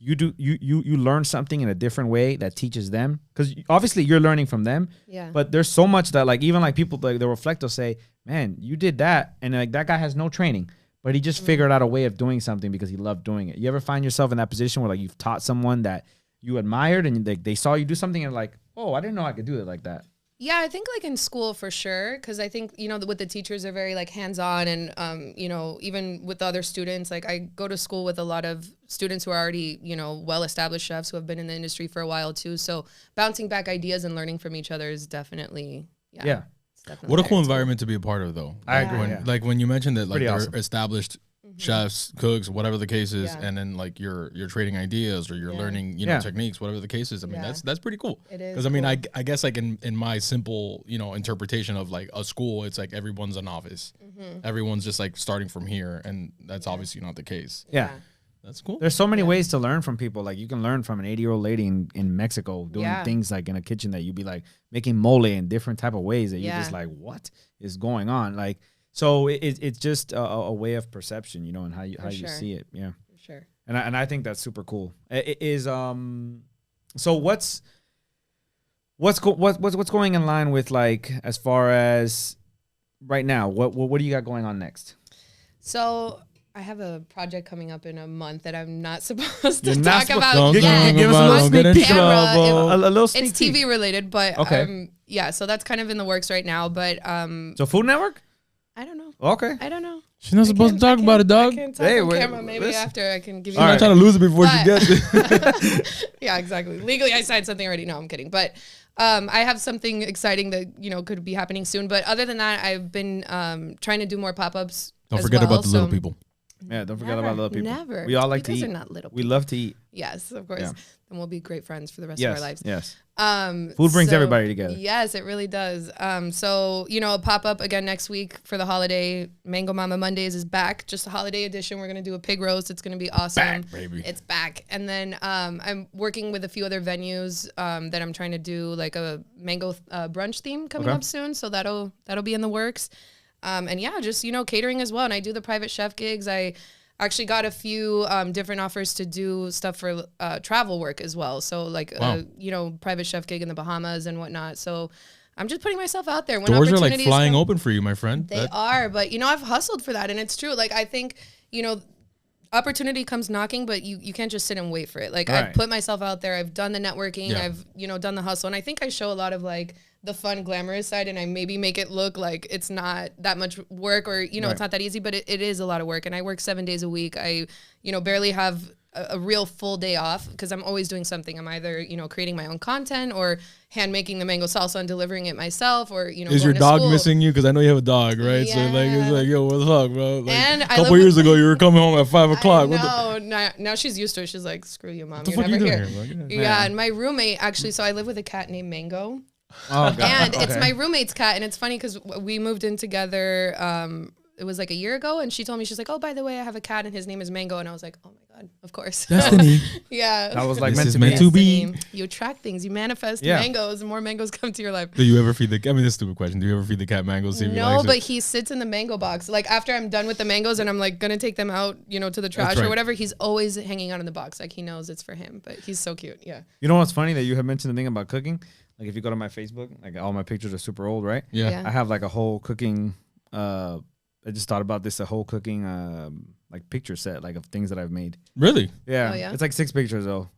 you learn something in a different way that teaches them? Because obviously you're learning from them. Yeah. But there's so much that like even like people like they'll reflect, they'll say, man, you did that, and like that guy has no training, but he just figured out a way of doing something because he loved doing it. You ever find yourself in that position where like you've taught someone that you admired and they saw you do something and like, oh, I didn't know I could do it like that? Yeah, I think like in school for sure, because I think with the teachers they're very like hands-on, and even with the other students, like I go to school with a lot of students who are already well-established chefs who have been in the industry for a while too. So bouncing back ideas and learning from each other is definitely what a cool environment to be a part of, though. I agree. Like when you mentioned that, like they're awesome. Established chefs, cooks, whatever the case is, and then like you're trading ideas or you're learning techniques, whatever the case is. I mean that's pretty cool. It is because I mean I guess like in my simple interpretation of like a school, it's like everyone's a novice, everyone's just like starting from here, and that's obviously not the case. That's cool. There's so many ways to learn from people. Like you can learn from an 80-year-old lady in Mexico doing things like in a kitchen that you'd be like making mole in different type of ways that you're just like, what is going on? Like, so it's just a way of perception, and how you see it. Yeah, for sure. And I think that's super cool. It is so what's going in line with like as far as right now? What do you got going on next? So I have a project coming up in a month that I'm not supposed to talk about. Give us a little sneak peek. A little sneak It's TV related, but so that's kind of in the works right now. But so Food Network? I don't know. Okay. I don't know. She's not supposed to talk about it, dog. I can't talk on camera. Maybe after I can give you. I'm not trying to lose it before she gets it. Yeah, exactly. Legally, I signed something already. No, I'm kidding. But I have something exciting that could be happening soon. But other than that, I've been trying to do more pop-ups. Don't forget about the little people. Yeah, don't forget about little people. Never. We all like to eat. Are not little people. We love to eat. Yes, of course. Yeah. And we'll be great friends for the rest of our lives. Yes. Food brings everybody together. Yes, it really does. So, a pop-up again next week for the holiday. Mango Mama Mondays is back. Just a holiday edition. We're going to do a pig roast. It's going to be awesome. Back, baby. It's back. And then I'm working with a few other venues that I'm trying to do like a mango brunch theme coming up soon. So that'll be in the works. And yeah, just, catering as well. And I do the private chef gigs. I Actually got a few different offers to do stuff for travel work as well. So like, you know, private chef gig in the Bahamas and whatnot. So I'm just putting myself out there. When doors are like flying open for you, my friend. They are, but you know, I've hustled for that, and it's true. Like I think, you know, opportunity comes knocking, but you can't just sit and wait for it. Like I've put myself out there. I've done the networking. I've, you know, done the hustle, and I think I show a lot of like the fun, glamorous side, and I maybe make it look like it's not that much work, or you know, it's not that easy, but it is a lot of work. And I work 7 days a week. I, you know, barely have a real full day off because I'm always doing something. I'm either, you know, creating my own content or hand making the mango salsa and delivering it myself, or, you know, is your dog missing you? Because I know you have a dog, right? Yeah. So like, it's like, yo, what the fuck, bro? Like, and a couple years ago, you were coming home at 5 o'clock. No, now she's used to it. She's like, screw you, mom. What the You're fuck never you here. doing here? Yeah, and my roommate actually. So I live with a cat named Mango. Oh, God. And it's my roommate's cat, and it's funny because we moved in together. It was like a year ago, and she told me, she's like, oh, by the way, I have a cat, and his name is Mango, and I was like, oh my God, of course. Destiny. Yeah. That was like This meant is to be. meant to be. You attract things, you manifest mangoes, and more mangoes come to your life. Do you ever feed the cat? I mean, this is a stupid question. Do you ever feed the cat mangoes? See if he No, likes but it? he sits in the mango box. Like after I'm done with the mangoes and I'm like gonna take them out, you know, to the trash right. or whatever, he's always hanging out in the box. Like he knows it's for him, but he's so cute. Yeah. You know what's funny that you have mentioned the thing about cooking? Like if you go to my Facebook, like all my pictures are super old, right? Yeah. I have like a whole cooking. I just thought about this, a whole cooking like picture set, like of things that I've made. Really? Yeah. Oh, yeah? It's like 6 pictures though.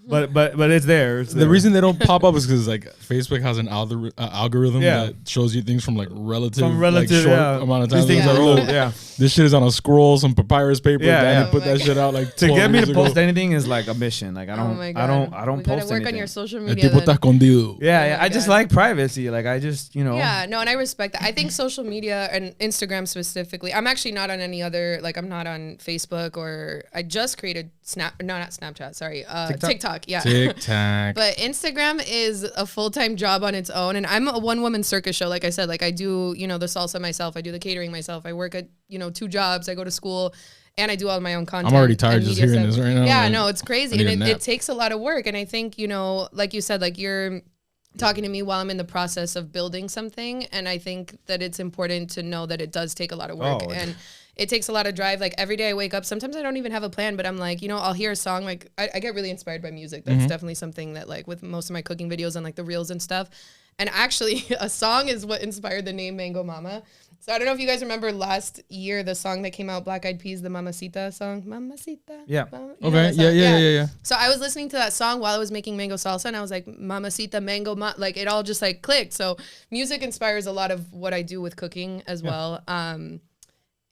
But it's there. It's The there. reason they don't pop up is because like Facebook has an algorithm Yeah. that shows you things from like relative relative, like, short yeah. amount of time. These things It's are like, old. oh, Yeah. this shit is on a scroll, some papyrus paper. Yeah, Danny yeah. put Oh that my shit out like To 12 get me years to ago. post anything is like a mission. Like I Oh my God. don't We gotta post work anything. on your social El media. tipo está then. escondido. Yeah, Oh yeah. my I just God. like privacy. Like I just, you know. Yeah, no, and I respect that. I think social media and Instagram specifically, I'm actually not on any other, like I'm not on Facebook, or I just created not Snapchat, sorry, TikTok, yeah. TikTok. But Instagram is a full-time job on its own, and I'm a one-woman circus show. Like I said, like I do, you know, the salsa myself, I do the catering myself, I work at, you know, 2 jobs, I go to school, and I do all my own content. I'm already tired and just media hearing stuff. this right now. Yeah, Like, no, it's I crazy, need a and nap. it takes a lot of work. And I think, you know, like you said, like you're talking to me while I'm in the process of building something, and I think that it's important to know that it does take a lot of work. Oh. And it takes a lot of drive. Like every day I wake up, sometimes I don't even have a plan, but I'm like, you know, I'll hear a song. Like I get really inspired by music. That's definitely something that like with most of my cooking videos and like the reels and stuff. And actually a song is what inspired the name Mango Mama. So I don't know if you guys remember last year, the song that came out, Black Eyed Peas, the Mamacita song. Mamacita. Yeah. You know Okay. that song? Yeah. So I was listening to that song while I was making mango salsa, and I was like, Mamacita, mango, like it all just like clicked. So music inspires a lot of what I do with cooking as well.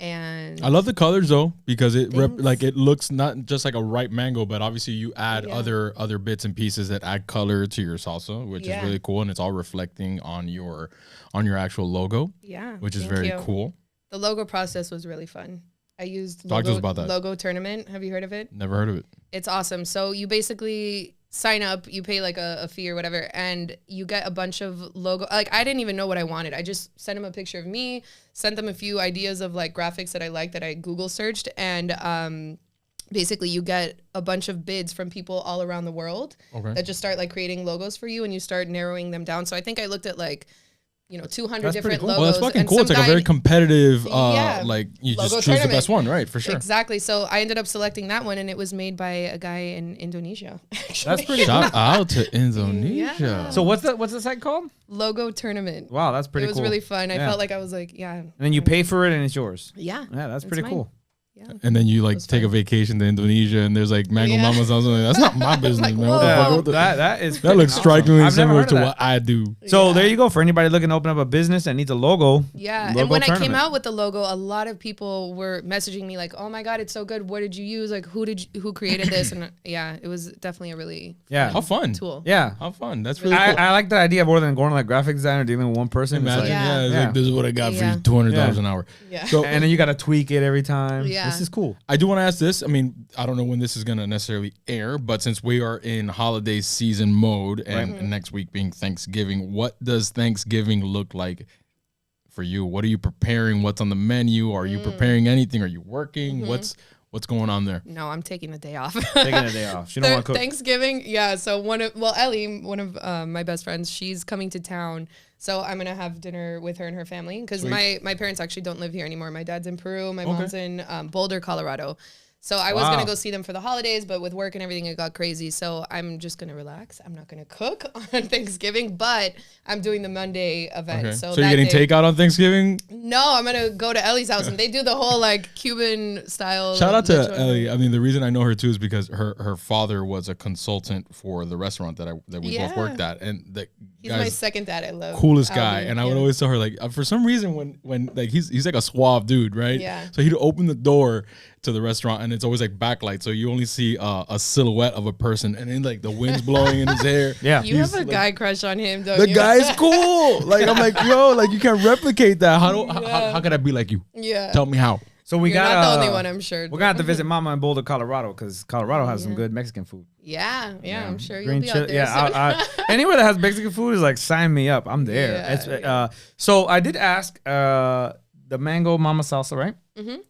And I love the colors though, because it Thanks. like it looks not just like a ripe mango, but obviously you add Yeah. other bits and pieces that add color to your salsa, which is really cool, and it's all reflecting on your actual logo, yeah, which is thank very you. cool. The logo process was really fun. I used Talk to us about that. Logo Tournament. Have you heard of it? Never heard of it. It's awesome. So you basically sign up, you pay like a fee or whatever, and you get a bunch of logo. Like I didn't even know what I wanted. I just sent them a picture of me, sent them a few ideas of like graphics that I liked that I Google searched, and basically you get a bunch of bids from people all around the world that just start like creating logos for you, and you start narrowing them down. So I think I looked at like, you know, 200 That's different pretty cool. logos. Well, that's fucking and cool. some It's like a guy- very competitive, Yeah. like you Logo just choose tournament. the best one, right? For sure. Exactly. So I ended up selecting that one, and it was made by a guy in Indonesia. Actually. That's pretty Shout out to Indonesia. Yeah. So what's the site called? Logo Tournament. Wow, that's pretty It was cool. really fun. I Yeah. felt like I was like, yeah. And then you pay for it and it's yours. Yeah. Yeah, that's It's pretty mine. cool. Yeah. And then you like was take a fun. vacation to Indonesia, and there's like mango Yeah. mamas. I was like, that's not my business, Like, man. What the whoa. fuck? What the- That is that looks freaking strikingly awesome. I've never similar heard to of what that. I do. So Yeah. there you go. For anybody looking to open up a business that needs a logo. Yeah. Logo And when I came tournament. out with the logo, a lot of people were messaging me like, oh my God, it's so good. What did you use? Like, who created this? And yeah, it was definitely a really Yeah. How fun. tool. Yeah. How fun. That's really I, cool. I like that idea more than going to like graphic design or dealing with one person. It's Imagine, like- yeah, it's Yeah. like this is what I got Yeah. for you, $200 Yeah. an hour. Yeah. So, and then you got to tweak it every time. Yeah. This is cool. I do want to ask this. I mean, I don't know when this is going to necessarily air, but since we are in holiday season mode and next week being Thanksgiving, what does Thanksgiving look like for you? What are you preparing? What's on the menu? Are you preparing anything? Are you working? What's going on there? No, I'm taking the day off. Taking a day off. She don't want to cook. Thanksgiving, yeah. So Ellie, one of my best friends, she's coming to town. So I'm gonna have dinner with her and her family because my parents actually don't live here anymore. My dad's in Peru. My mom's in Boulder, Colorado. So I was going to go see them for the holidays, but with work and everything, it got crazy. So I'm just going to relax. I'm not going to cook on Thanksgiving, but I'm doing the Monday event. Okay. So you're getting takeout on Thanksgiving? No, I'm going to go to Ellie's house, and they do the whole, like, Cuban style. Shout out to Ellie. I mean, the reason I know her, too, is because her father was a consultant for the restaurant that we both worked at. And he's my second dad. I love coolest guy. And I would always tell her, like, for some reason, when like he's like a suave dude, right? Yeah. So he'd open the door to the restaurant, and it's always like backlight, so you only see a silhouette of a person, and then like the wind's blowing in his hair. Yeah, you have a guy crush on him, don't you? The guy's cool. Like I'm like, yo, like you can't replicate that. How could I be like you? Yeah. Tell me how. So we You're got not the only one, I'm sure. We're gonna have to visit Mama in Boulder, Colorado, because Colorado has some good Mexican food. Yeah, I'm sure Green you'll be out there. Yeah, anywhere that has Mexican food is like, sign me up. I'm there. Yeah, So I did ask the mango mama salsa, right? Mm-hmm.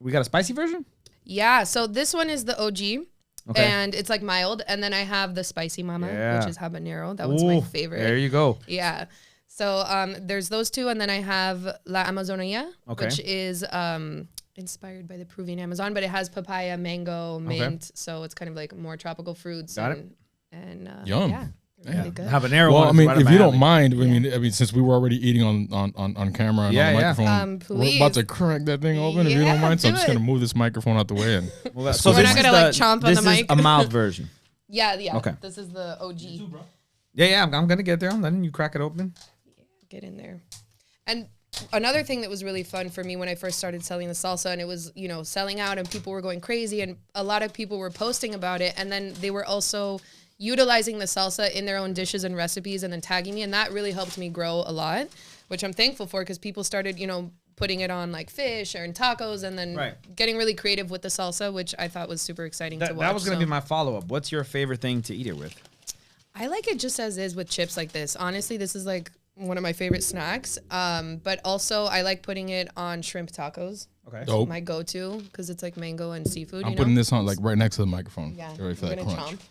We got a spicy version. Yeah, so this one is the OG, and it's like mild. And then I have the spicy mama, which is habanero. That one's my favorite. There you go. Yeah. So there's those two, and then I have La Amazonia, which is inspired by the Peruvian Amazon, but it has papaya, mango, mint, so it's kind of like more tropical fruits. Got it. And yum. Yeah. Really good. Habanero. Well, I mean, right if you don't alley. mind, I mean, since we were already eating on camera and on the microphone, we're about to crack that thing open. If you don't mind, so I'm just gonna move this microphone out the way and. So we're not gonna like chomp on the mic. This is a mild version. Yeah. Okay. This is the OG. Yeah. I'm gonna get there. I'm letting you crack it open. Yeah, get in there. And another thing that was really fun for me when I first started selling the salsa, and it was, selling out and people were going crazy, and a lot of people were posting about it, and then they were also utilizing the salsa in their own dishes and recipes and then tagging me, and that really helped me grow a lot, which I'm thankful for, because people started, putting it on like fish or in tacos, and then getting really creative with the salsa, which I thought was super exciting to watch. That was going to be my follow-up. What's your favorite thing to eat it with? I like it just as is with chips like this. Honestly, this is like one of my favorite snacks. But also I like putting it on shrimp tacos. Okay. Dope. My go-to, because it's like mango and seafood. I'm putting this on like right next to the microphone. Yeah, ready for I'm that gonna crunch. chomp.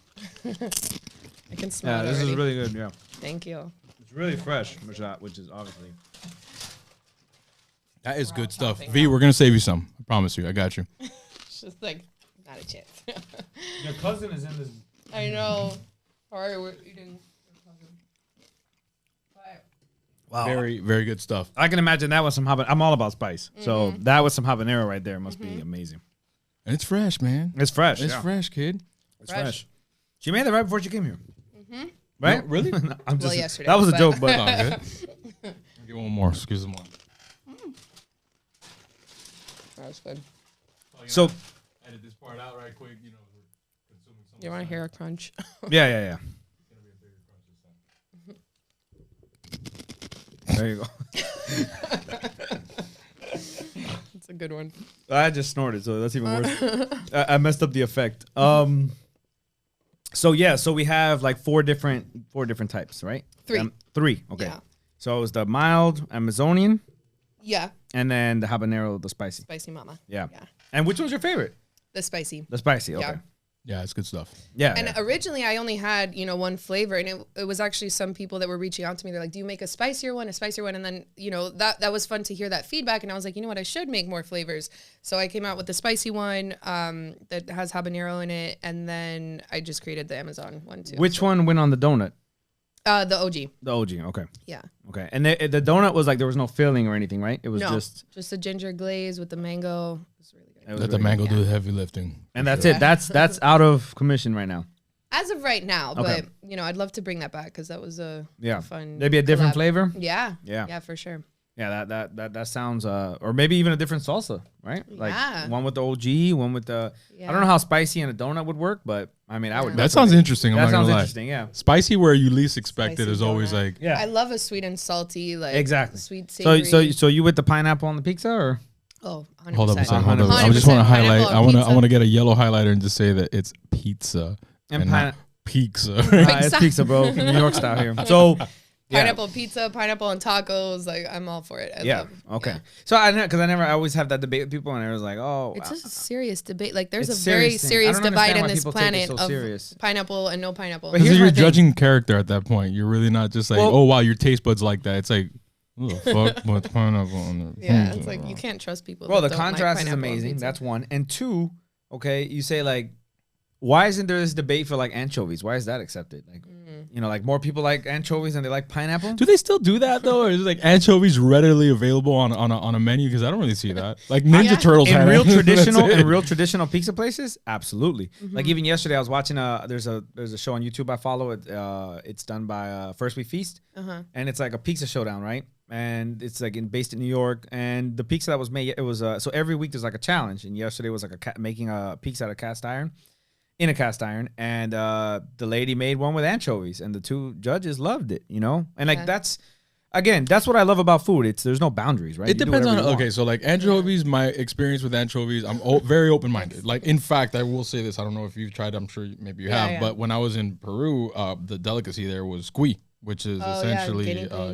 I can smell it this already. is really good. Yeah. Thank you. It's really fresh, which is obviously. That is good stuff. V, we're gonna save you some. I promise you. I got you. It's just like not a chance. Your cousin is in this. I know. Sorry, we're eating. Wow. Very, very good stuff. I can imagine that was some habanero. I'm all about spice, so that was some habanero right there. Must be amazing. And it's fresh, man. It's fresh. It's fresh, kid. It's fresh. She made it right before she came here. Right? No, really? No, I'm just. Yesterday. That was a joke, but Oh, good. I'll get one more. Excuse me. That's good. So. Edit this part out right quick. Consuming some. You want to hear a crunch? Yeah. There you go. It's a good one. I just snorted, so that's even worse. I messed up the effect. So we have like four different types, right? Three. Okay. Yeah. So it was the mild Amazonian, Yeah. and then the habanero, the spicy. Spicy mama. Yeah. Yeah. And which one's your favorite? The spicy. The spicy. Okay. Yeah. Yeah, it's good stuff. Yeah. And originally I only had, one flavor, and it was actually some people that were reaching out to me. They're like, do you make a spicier one? And then, that was fun to hear that feedback. And I was like, you know what, I should make more flavors. So I came out with the spicy one that has habanero in it. And then I just created the Amazon one too. Which one went on the donut? The OG. The OG. Okay. Yeah. Okay. And the donut was like, there was no filling or anything, right? It was just a ginger glaze with the mango. It was really good. Let the mango do the heavy lifting. And that's it. That's out of commission right now. As of right now, Okay. but I'd love to bring that back, because that was a fun. Maybe a different collab. flavor. Yeah. Yeah. Yeah, for sure. Yeah, that sounds or maybe even a different salsa, right? Like one with the OG, one with the I don't know how spicy and a donut would work, but I mean I would. That sounds interesting. I'm That not sounds gonna lie. interesting. Yeah. Spicy where you least expect it Spicy is always donut. like. Yeah. I love a sweet and salty, like Exactly. sweet savory. So you with the pineapple on the pizza or? Oh, 100%. Hold up a second. 100%. I just want to highlight. Pineapple on I want to get a yellow highlighter and just say that it's pizza And and not pizza. It's pizza, bro. New York style here. So Pineapple pizza, pineapple on tacos. Like, I'm all for it. I love, okay. So I know, because I always have that debate with people, and I was like, oh, it's a serious debate. Like, there's a It's very serious thing. I don't serious divide understand in why this people take it planet so of serious. pineapple and no pineapple. But Because here's you're my thing. judging character at that point. You're really not just like, Well- oh wow, your taste buds like that. It's like, oh fuck, what's pineapple on there? Yeah, it's like you can't trust people. Well, that the don't like contrast is pineapple on amazing. pizza. That's one. And two, okay, you say like, why isn't there this debate for like anchovies? Why is that accepted? Like, you know, like more people like anchovies than they like pineapple. Do they still do that though, or is it like anchovies readily available on a menu? Because I don't really see that. Like Ninja Turtles In have real it. That's traditional it. in real traditional pizza places, absolutely. Like even yesterday, I was watching there's a show on YouTube I follow. It's done by First We Feast, and it's like a pizza showdown, right? And it's like based in New York, and the pizza that was made, it was so every week there's like a challenge, and yesterday was like making a pizza out of cast iron. In a cast iron, and the lady made one with anchovies, and the two judges loved it, you know? And like that's what I love about food. There's no boundaries, right? It depends on so like anchovies. My experience with anchovies, I'm very open minded. Like in fact, I will say this. I don't know if you've tried. I'm sure maybe you have. But when I was in Peru, the delicacy there was cuy, which is essentially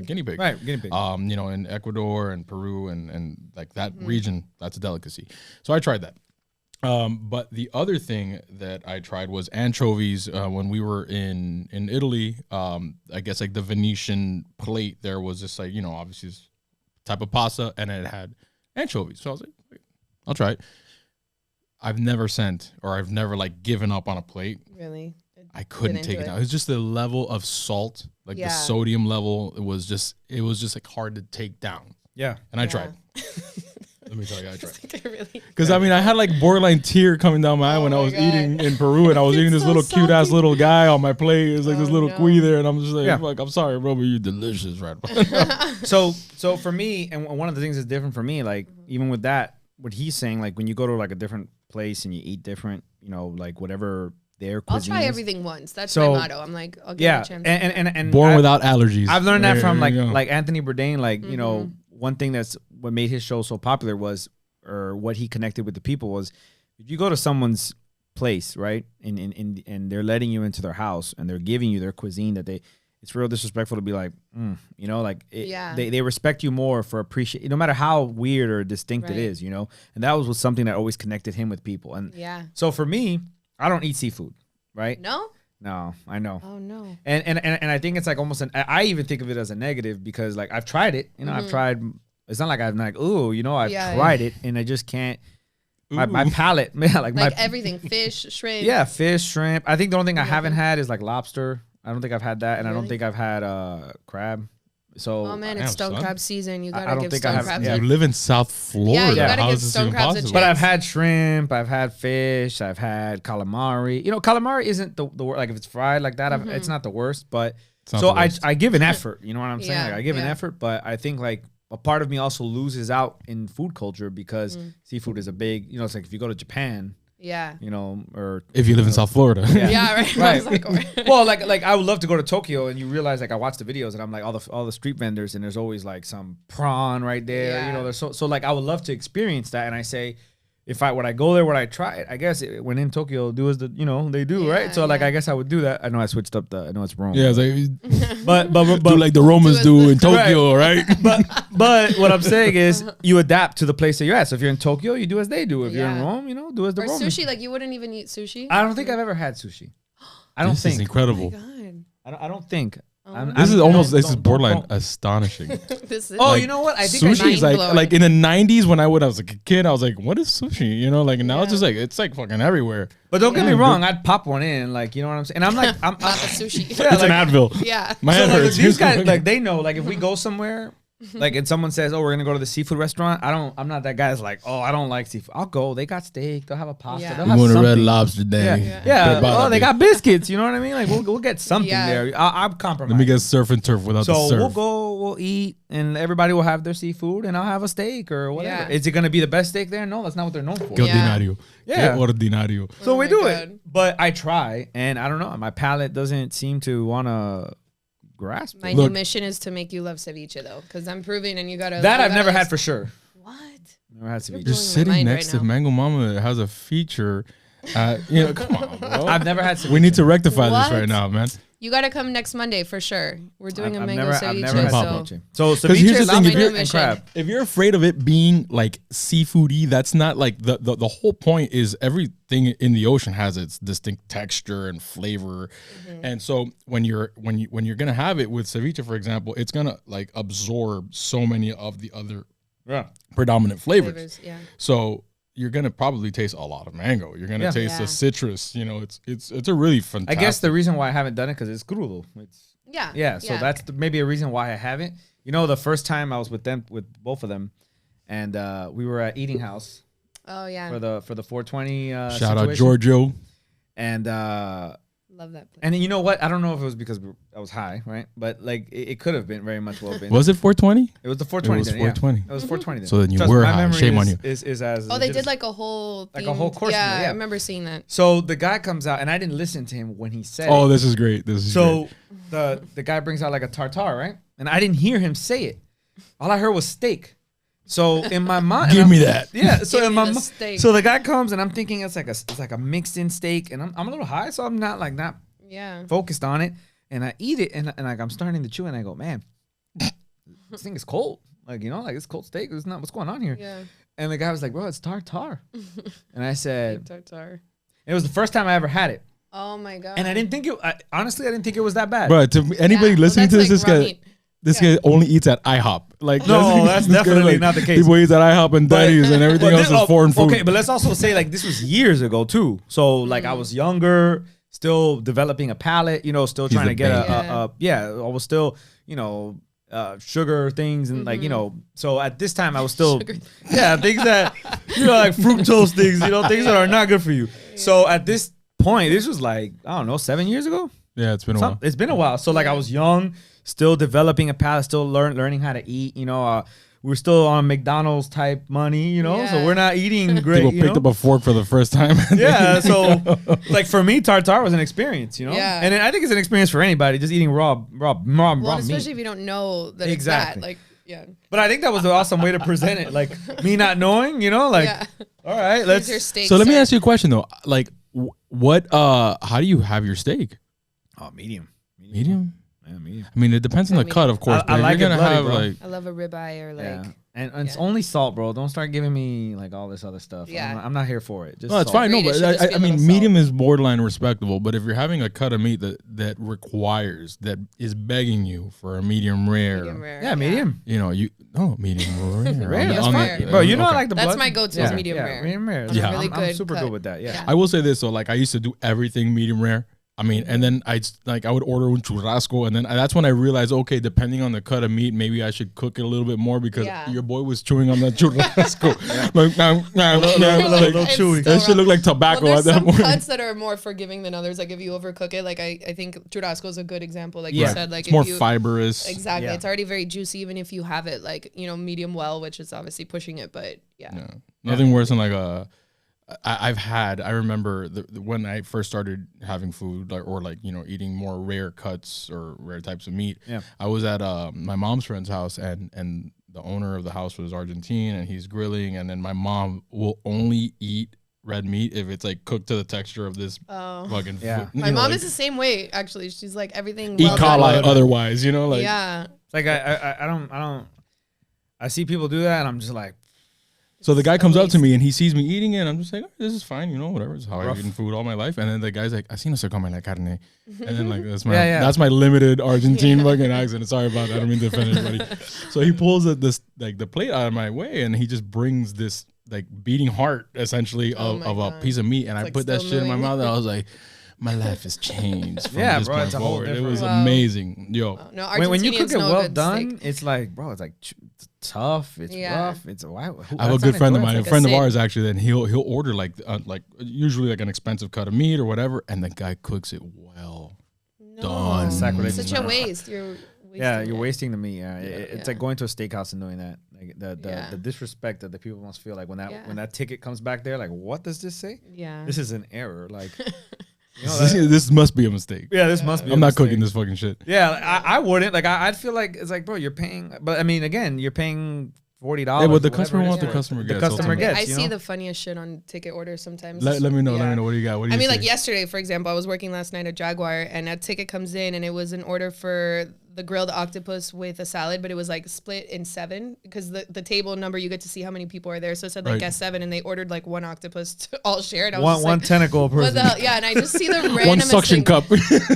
guinea pig. Right, guinea pig. You know, in Ecuador and Peru and like that region, that's a delicacy. So I tried that. But the other thing that I tried was anchovies when we were in Italy. I guess like the Venetian plate there was just like, you know, obviously this type of pasta, and it had anchovies. So I was like, wait, I'll try it. I've never like given up on a plate. Really? I couldn't take it out. It was just the level of salt, like the sodium level. It was just like hard to take down. Yeah. And I tried. Let me tell you, I tried. Really? Because I mean, I had like borderline tear coming down my eye when I was eating in Peru, and I was eating this little cute ass little guy on my plate. It was like this little cuy there, and I'm just like, fuck, I'm sorry, bro, but you're delicious, right? So for me, and one of the things that's different for me, like even with that, what he's saying, like when you go to like a different place and you eat different, you know, like whatever their cuisine I'll try is. everything once. That's my motto. I'm like, I'll give it a chance. and Born without allergies. I've learned that from There you go. like Anthony Bourdain. Like you know, one thing that's what made his show so popular was, or what he connected with the people was, if you go to someone's place, right, and they're letting you into their house and they're giving you their cuisine that it's real disrespectful to be like, you know, like they respect you more for no matter how weird or distinct it is, you know, and that was something that always connected him with people. And so for me, I don't eat seafood, right? No, I know. Oh no. And I think it's like almost I even think of it as a negative because like I've tried it, you know, I've tried. It's not like I'm like, ooh, you know, I've tried it and I just can't. My palate, like everything, fish, shrimp. Yeah, fish, shrimp. I think the only thing I haven't had is like lobster. I don't think I've had that, and I don't think I've had crab. So, oh man, it's stone crab season. You gotta I don't give think stone I have. crabs. Yeah. You live in South Florida. you gotta How give is this stone even crabs a possible? But I've had shrimp, I've had fish, I've had calamari. You know, calamari isn't the worst. Like if it's fried like that, it's not the worst. But so I give an effort. You know what I'm saying? Like I give an effort, but I think like a part of me also loses out in food culture because seafood is a big. You know, it's like if you go to Japan. Yeah. You know, or if you live in South Florida. Yeah, right. Right. Well, like I would love to go to Tokyo, and you realize like I watch the videos, and I'm like all the street vendors, and there's always like some prawn right there. Yeah. You know, there's so like I would love to experience that, and I say, when I go there, would I try it? I guess when in Tokyo, do as they do, right? So like I guess I would do that. I know I switched up I know it's wrong. Yeah, it's like, but do like the Romans do in Tokyo, right? But what I'm saying is you adapt to the place that you're at. So if you're in Tokyo, you do as they do. If you're in Rome, do as the Romans. Sushi, like you wouldn't even eat sushi. I don't think I've ever had sushi. I don't This think. is incredible. Oh my God. I don't think. This is borderline astonishing. This is You know what? I think Sushi is mind-blowing. like in the 90s when I was like a kid, I was like, what is sushi? You know, like now it's just like it's like fucking everywhere. But don't get me wrong, I'd pop one in, like you know what I'm saying. And I'm like, I'm not the sushi. Yeah, It's an Advil. Yeah. My so head like, hurts. these guys, like they know, like if we go somewhere, like and someone says, "Oh, we're gonna go to the seafood restaurant," I'm not that guy that's like, "Oh, I don't like seafood." I'll go. They got steak. They'll have a pasta. Yeah. They'll You have want a something. Red Lobster day? Yeah. Oh, they got biscuits. You know what I mean? Like we'll get something Yeah. there. I'm compromised. Let me get surf and turf without the So surf. we'll eat, and everybody will have their seafood, and I'll have a steak or whatever. Yeah. Is it gonna be the best steak there? No, that's not what they're known for. Que ordinario. Yeah. Que ordinario. So Oh we my do God. it, but I try, and I don't know. My palate doesn't seem to want to grasp. My it. new mission is to make you love ceviche though, because I'm proving, and you gotta. That you I've never gotta- had for sure. What? Never had ceviche. blowing You're my sitting mind next right to now. Mango Mama that has a feature. Come on, bro. I've never had ceviche. We need to rectify this What? right now, man. You got to come next Monday for sure. We're doing a mango I've ceviche. never had ceviche. So Because here's the ceviche, thing, if lobster, you're- and crab. If you're afraid of it being like seafoody, that's not like the whole point is everything in the ocean has its distinct texture and flavor. And so when you're gonna have it with ceviche, for example, it's gonna like absorb so many of the other predominant flavors. Yeah. So you're gonna probably taste a lot of mango. You're gonna taste the citrus. You know, it's a really fantastic. I guess the reason why I haven't done it because it's crudo. Yeah. So that's maybe a reason why I haven't. You know, the first time I was with both of them, and we were at Eating House. Oh yeah. For the 420. Shout out Giorgio. And love that place. and you know what? I don't know if it was because I was high, right? But like it could have been very much well been. Was it 420? It was the 420. It was then, 420. It was 420. Then. So then you Trust were me, my high. memory Shame on you. Is as Oh, they did like a whole course. Yeah, Yeah, I remember seeing that. So the guy comes out, and I didn't listen to him when he said. Oh, it. this is great. This is So great. the guy brings out like a tartare, right? And I didn't hear him say it. All I heard was steak. So in my mind, Give me that. Yeah. So Give in me my the mind, steak. so the guy comes, and I'm thinking it's like a mixed in steak, and I'm a little high, so I'm not Yeah. focused on it. And I eat it, and like I'm starting to chew, and I go, man, this thing is cold. Like, you know, like it's cold steak. It's not what's going on here. Yeah. And the guy was like, bro, it's tartare. And I said, Tartare. it was the first time I ever had it. Oh my god. And I didn't think honestly, I didn't think it was that bad. Bro, to anybody listening to that's this, like raw guy, meat. this guy only eats at IHOP. Like No, that's this guy, definitely not the case. People eat at IHOP and Denny's and everything else is foreign food. Okay, but let's also say like this was years ago too. So like I was younger, still developing a palate, you know, still trying a to get baby. I was still, you know, sugar things and like, you know, so at this time I was still things that, you know, like fructose things, you know, things that are not good for you. So at this point, this was like, I don't know, 7 years ago. Yeah, it's been a while. It's been a while. So like I was young, still developing a palate, still learning how to eat, you know, we're still on McDonald's type money, you know, so we're not eating great. People picked up a fork for the first time. Yeah, so like for me, tartare was an experience, you know. Yeah. And I think it's an experience for anybody, just eating raw Well, meat. especially if you don't know that Exactly. it's that. Like, yeah. But I think that was an awesome way to present it, like me not knowing, you know, like Yeah. all right, Here's your let's. steak. So let me sir. ask you a question though. Like, how do you have your steak? Oh, medium. Medium? Yeah, medium. I mean, it depends on the cut, of course. I but if like you're it gonna bloody, have bro. like, I love a ribeye or like. Yeah. And it's only salt, bro. Don't start giving me like all this other stuff. Yeah. I'm not here for it. Just no, it's salt. fine. No, Agreed, it but should just be I a mean, little medium salt. is borderline respectable. But if you're having a cut of meat that requires that is begging you for a medium rare, Medium rare. Yeah, medium. you know, medium rare. Rare, that's fine. fine. Bro, you know I like the That's blood. my go-to is medium rare. Medium rare. Yeah. Really I'm good super cut. good with that. Yeah. I will say this though, like I used to do everything medium rare. I mean, and then I would order un churrasco, and then that's when I realized, okay, depending on the cut of meat, maybe I should cook it a little bit more because your boy was chewing on that churrasco. Like, little It's chewy. still that shit raw. looked like tobacco Well, at there's that some point. cuts that are more forgiving than others. Like if you overcook it, like I think churrasco is a good example. Like you Yeah. said, like It's more if you, fiberous. Exactly, Yeah. it's already very juicy, even if you have it like medium well, which is obviously pushing it. But yeah. Nothing worse than like I remember when I first started having food or eating more rare cuts or rare types of meat. Yeah. I was at my mom's friend's house and the owner of the house was Argentine and he's grilling, and then my mom will only eat red meat if it's like cooked to the texture of this fucking food. My mom is the same way actually. She's like everything E. well coli done. otherwise, like Yeah. Like I don't. I see people do that, and I'm just like, So the guy comes up to me and he sees me eating it, and I'm just like, oh, this is fine, whatever. It's how I've eaten food all my life. And then the guy's like, así no se come la carne. And then like that's my limited Argentine fucking accent. Sorry about that. I don't mean to offend anybody. So he pulls the plate out of my way and he just brings this like beating heart essentially of a piece of meat, and I like put that still shit in my moving. mouth and I was like, my life has changed from Yeah, this bro, point it's a whole forward. It different- was Wow. amazing. Yo. No, when you cook Argentinians it know well good done, steak. it's like, bro, it's like tough. It's rough. It's why. I have a good friend of mine, like a a friend of sin. ours actually, then he'll order like usually like an expensive cut of meat or whatever, and the guy cooks it well. Done. Sacrilege. Such a waste. You're wasting Yeah, you're it. wasting the meat. Yeah, it's like going to a steakhouse and doing that. Like the Yeah. disrespect that the people must feel like when Yeah. that ticket comes back there. Like, what does this say? Yeah. This is an error. Like, This must be a mistake. yeah, this must be. I'm not cooking this fucking shit. Yeah, I wouldn't. Like, I'd feel like it's like, bro, you're paying. But I mean, again, you're paying $40. Yeah, but the customer wants the customer gets. The customer ultimately. gets. I you see know? the funniest shit on ticket orders sometimes. Let me know. Yeah. Let me know. What do you got? What do you I mean, see? like yesterday, for example, I was working last night at Jaguar, and a ticket comes in, and it was an order for the grilled octopus with a salad, but it was like split in 7 because the table number, you get to see how many people are there. So it said like guest 7, and they ordered like 1 octopus to all share it. I was one tentacle person. Yeah, and I just see the randomest One suction thing. cup.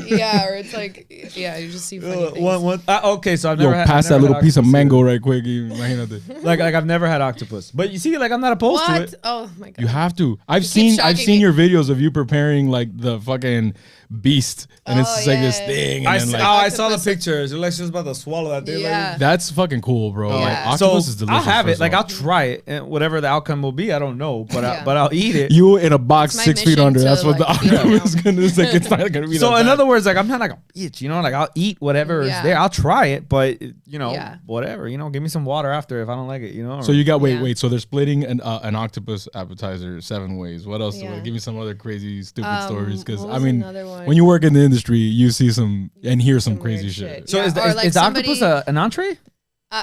Yeah, or it's like, yeah, you just see funny things. Okay, so I've never had. Pass I've never that little had piece of octopus mango either. right quick. Imagínate. Like I've never had octopus, but you see, like I'm not opposed to What? it. Oh my god! You have to. I've keep seen shocking me. your videos of you preparing like the fucking beast, and it's Oh, just like this yeah. thing. And I, then, s- like, oh, I saw the Octopus. pictures. You're like she's about to swallow that thing. Yeah. that's fucking cool, bro. Like Yeah. octopus is delicious. I'll have first it. of Like all. I'll try it, and whatever the outcome will be, I don't know. But Yeah. but I'll eat it. You in a box It's my 6 feet mission under. to, That's what the like, feed octopus is them. gonna. It's like it's not gonna be. So that in bad. other words, like I'm not like a bitch, you know. Like I'll eat whatever is Yeah. there. I'll try it, but you know, Yeah. whatever. You know, give me some water after if I don't like it. You know. So you got Yeah. wait. So they're splitting an octopus appetizer 7 ways. What else? Yeah. Give me some other crazy stupid stories. Because what I was mean, another one? when you work in the industry, you see some and hear some Some crazy weird shit. shit. So Yeah, is the, or is, like is the octopus somebody- an entree?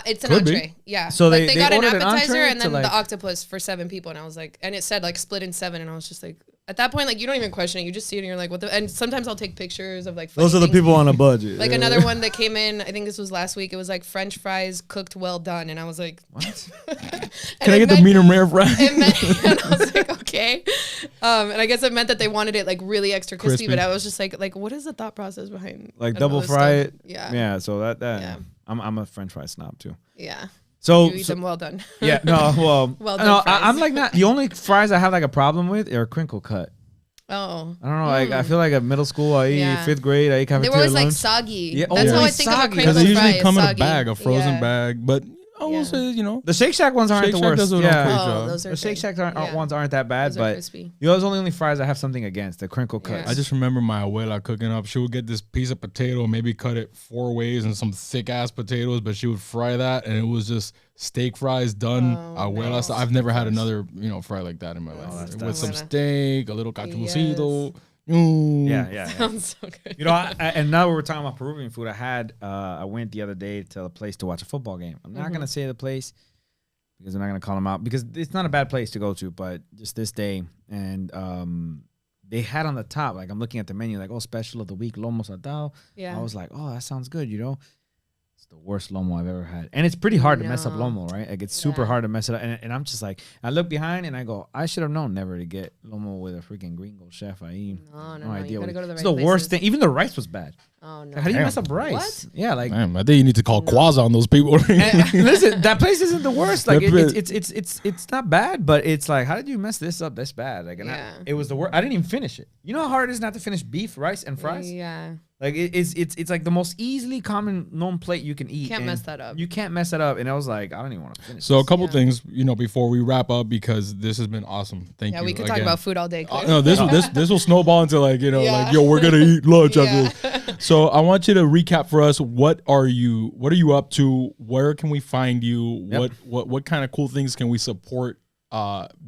It's an Could be. entree. Yeah. So like they got an ordered an appetizer entree and to, then like- the octopus for 7 people, and I was like, and it said like split in 7, and I was just like, at that point, like you don't even question it. You just see it, and you're like, what the? And sometimes I'll take pictures of like. Those are funny the things. people on a budget. Like Yeah. another one that came in, I think this was last week. It was like French fries cooked well done, and I was like, What? Can I get the medium rare fry? It meant, and I was like, okay. And I guess it meant that they wanted it like really extra crispy, Crispy. but I was just like, what is the thought process behind Like I don't know, double this fry stuff? it. Yeah. Yeah. So that Yeah. I'm a French fry snob too. Yeah. So, You eat them well done. yeah, no, well, Well done no, fries. I'm like not the only fries I have like a problem with are crinkle cut. Oh. I don't know. Like I feel like at middle school, I eat Yeah. 5th grade, I eat They cafeteria were always like lunch. soggy. Yeah, That's how always I think of a soggy. crinkle Because they fry. usually come in a soggy. bag, a frozen Yeah. bag. But I will Yeah. say, The Shake Shack ones aren't Shake the Shack worst. does it Yeah. great Oh, job. those are The Shake good. Shack Yeah. ones aren't that bad, Those are but crispy. those are the only fries I have something against. The crinkle cuts. Yeah. I just remember my abuela cooking up. She would get this piece of potato, maybe cut it 4 ways and some thick ass potatoes, but she would fry that, and it was just steak fries done. Oh, Abuela nice. style. I've never had another, fry like that in my life. that's With some abuela. steak, a little cachucito. Yeah. Sounds so good. You know, and now we're talking about Peruvian food. I went the other day to a place to watch a football game. I'm not gonna say the place because I'm not gonna call them out because it's not a bad place to go to, but just this day and they had on the top, like I'm looking at the menu, like special of the week, lomo saltado. Yeah. I was like, that sounds good, It's the worst lomo I've ever had. And it's pretty hard to mess up No. lomo, right? Like it's super Yeah. hard to mess it up. And I'm just like, I look behind and I go, I should have known never to get lomo with a freaking gringo chef. No, you idea. gotta go to the It's right the worst places. thing. Even the rice was bad. Oh no. Like, how do you Damn. mess up rice? What? Yeah, like Damn, I think you need to call Quaza on those people. and, listen, that place isn't the worst. Like That it's not bad, but it's like, how did you mess this up this bad? Like, and Yeah. it was the worst. I didn't even finish it. You know how hard it is not to finish beef, rice, and fries? Yeah. Like it's like the most easily common known plate you can eat. Can't and mess that up. You can't mess it up. And I was like, I don't even want to finish. So a this. couple Yeah. things, before we wrap up, because this has been awesome. Thank you. Yeah, we could talk again. about food all day. clearly. No, this will snowball into like Yeah. like yo, we're gonna eat lunch Yeah. after this. So I want you to recap for us. What are you up to? Where can we find you? Yep. What kind of cool things can we support?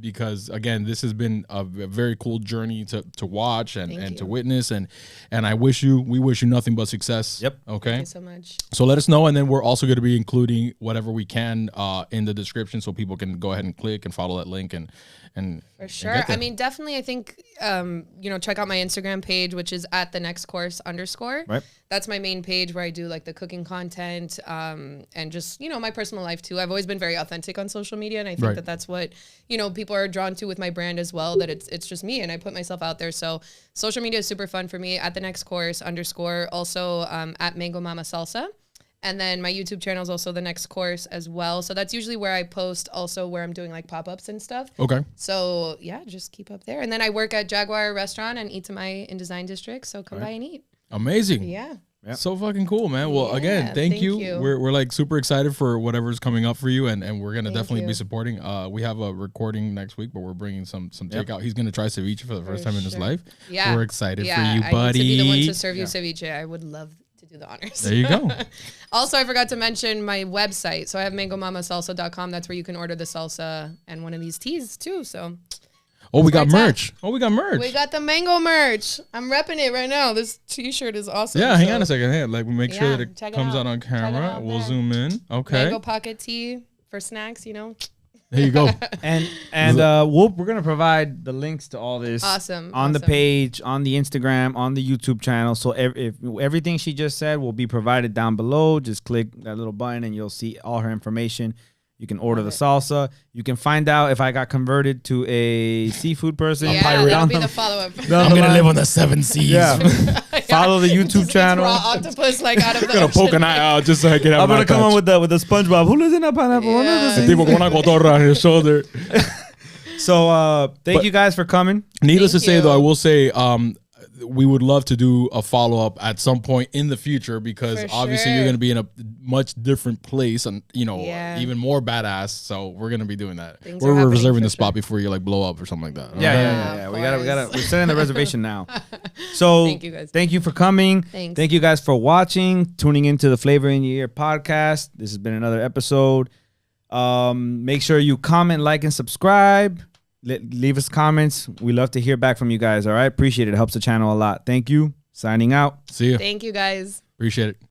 Because again, this has been a very cool journey to watch and Thank to you. witness, and we wish you nothing but success. Yep. Okay. Thank you so much. So let us know, and then we're also going to be including whatever we can in the description, so people can go ahead and click and follow that link and For and sure. get there. I mean, definitely, I think, check out my Instagram page, which is at the next course _ Right. That's my main page where I do like the cooking content and just, my personal life too. I've always been very authentic on social media. And I think Right. that that's what, people are drawn to with my brand as well, that it's just me and I put myself out there. So social media is super fun for me at the next course _ also at Mango Mama Salsa. And then my YouTube channel is also the next course as well. So that's usually where I post also where I'm doing like pop-ups and stuff. Okay. So yeah, just keep up there. And then I work at Jaguar Restaurant and Eat to My in Design District. So come by and eat. Amazing. Yeah. Yep. So fucking cool, man. Well, Yeah, again, thank thank you. you. We're like super excited for whatever's coming up for you, and we're gonna Thank definitely be you. supporting. We have a recording next week, but we're bringing some Yep. takeout. He's gonna try ceviche for the first time in his sure. life. Yeah. We're excited Yeah, for you, I buddy. need to be the one to serve you ceviche. I would love to do the honors. There you go. Also, I forgot to mention my website. So I have mangomamasalsa.com. That's where you can order the salsa and one of these teas too. So Oh, we got What's that? merch. Oh, we got merch. we got the mango merch. I'm repping it right now. This t-shirt is awesome. Yeah, hang So on a second. Hey, like we make sure Yeah, that it check it comes out. out on Check it camera. out We'll there. zoom in. Okay. Mango pocket tea. for snacks, you know. There you go. And we're gonna provide the links to all this on the page, on the Instagram, on the YouTube channel. So if everything she just said will be provided down below. Just click that little button and you'll see all her information. You can order the salsa. You can find out if I got converted to a seafood person. Yeah, that'll be the follow-up. I'm gonna live on the 7 seas. Yeah. Follow the YouTube channel. Raw octopus like out of the I'm gonna poke an eye out just so I can have. I'm gonna come on with the SpongeBob. Who lives in a pineapple? Yeah. Tipo con una cotorra on his shoulder. So thank you guys for coming. Needless to say, though, I will say we would love to do a follow-up at some point in the future because obviously you're going to be in a much different place and, you know, even more badass. So we're going to be doing that. We're reserving the spot before you like blow up or something like that. Yeah. We gotta, we're setting the reservation now. So thank you guys. Thank you for coming. Thanks. Thank you guys for watching, tuning into the Flavor in Your Ear podcast. This has been another episode. Make sure you comment, like, and subscribe. Leave us comments. We love to hear back from you guys. All right. Appreciate it. It helps the channel a lot. Thank you. Signing out. See you. Thank you guys. Appreciate it.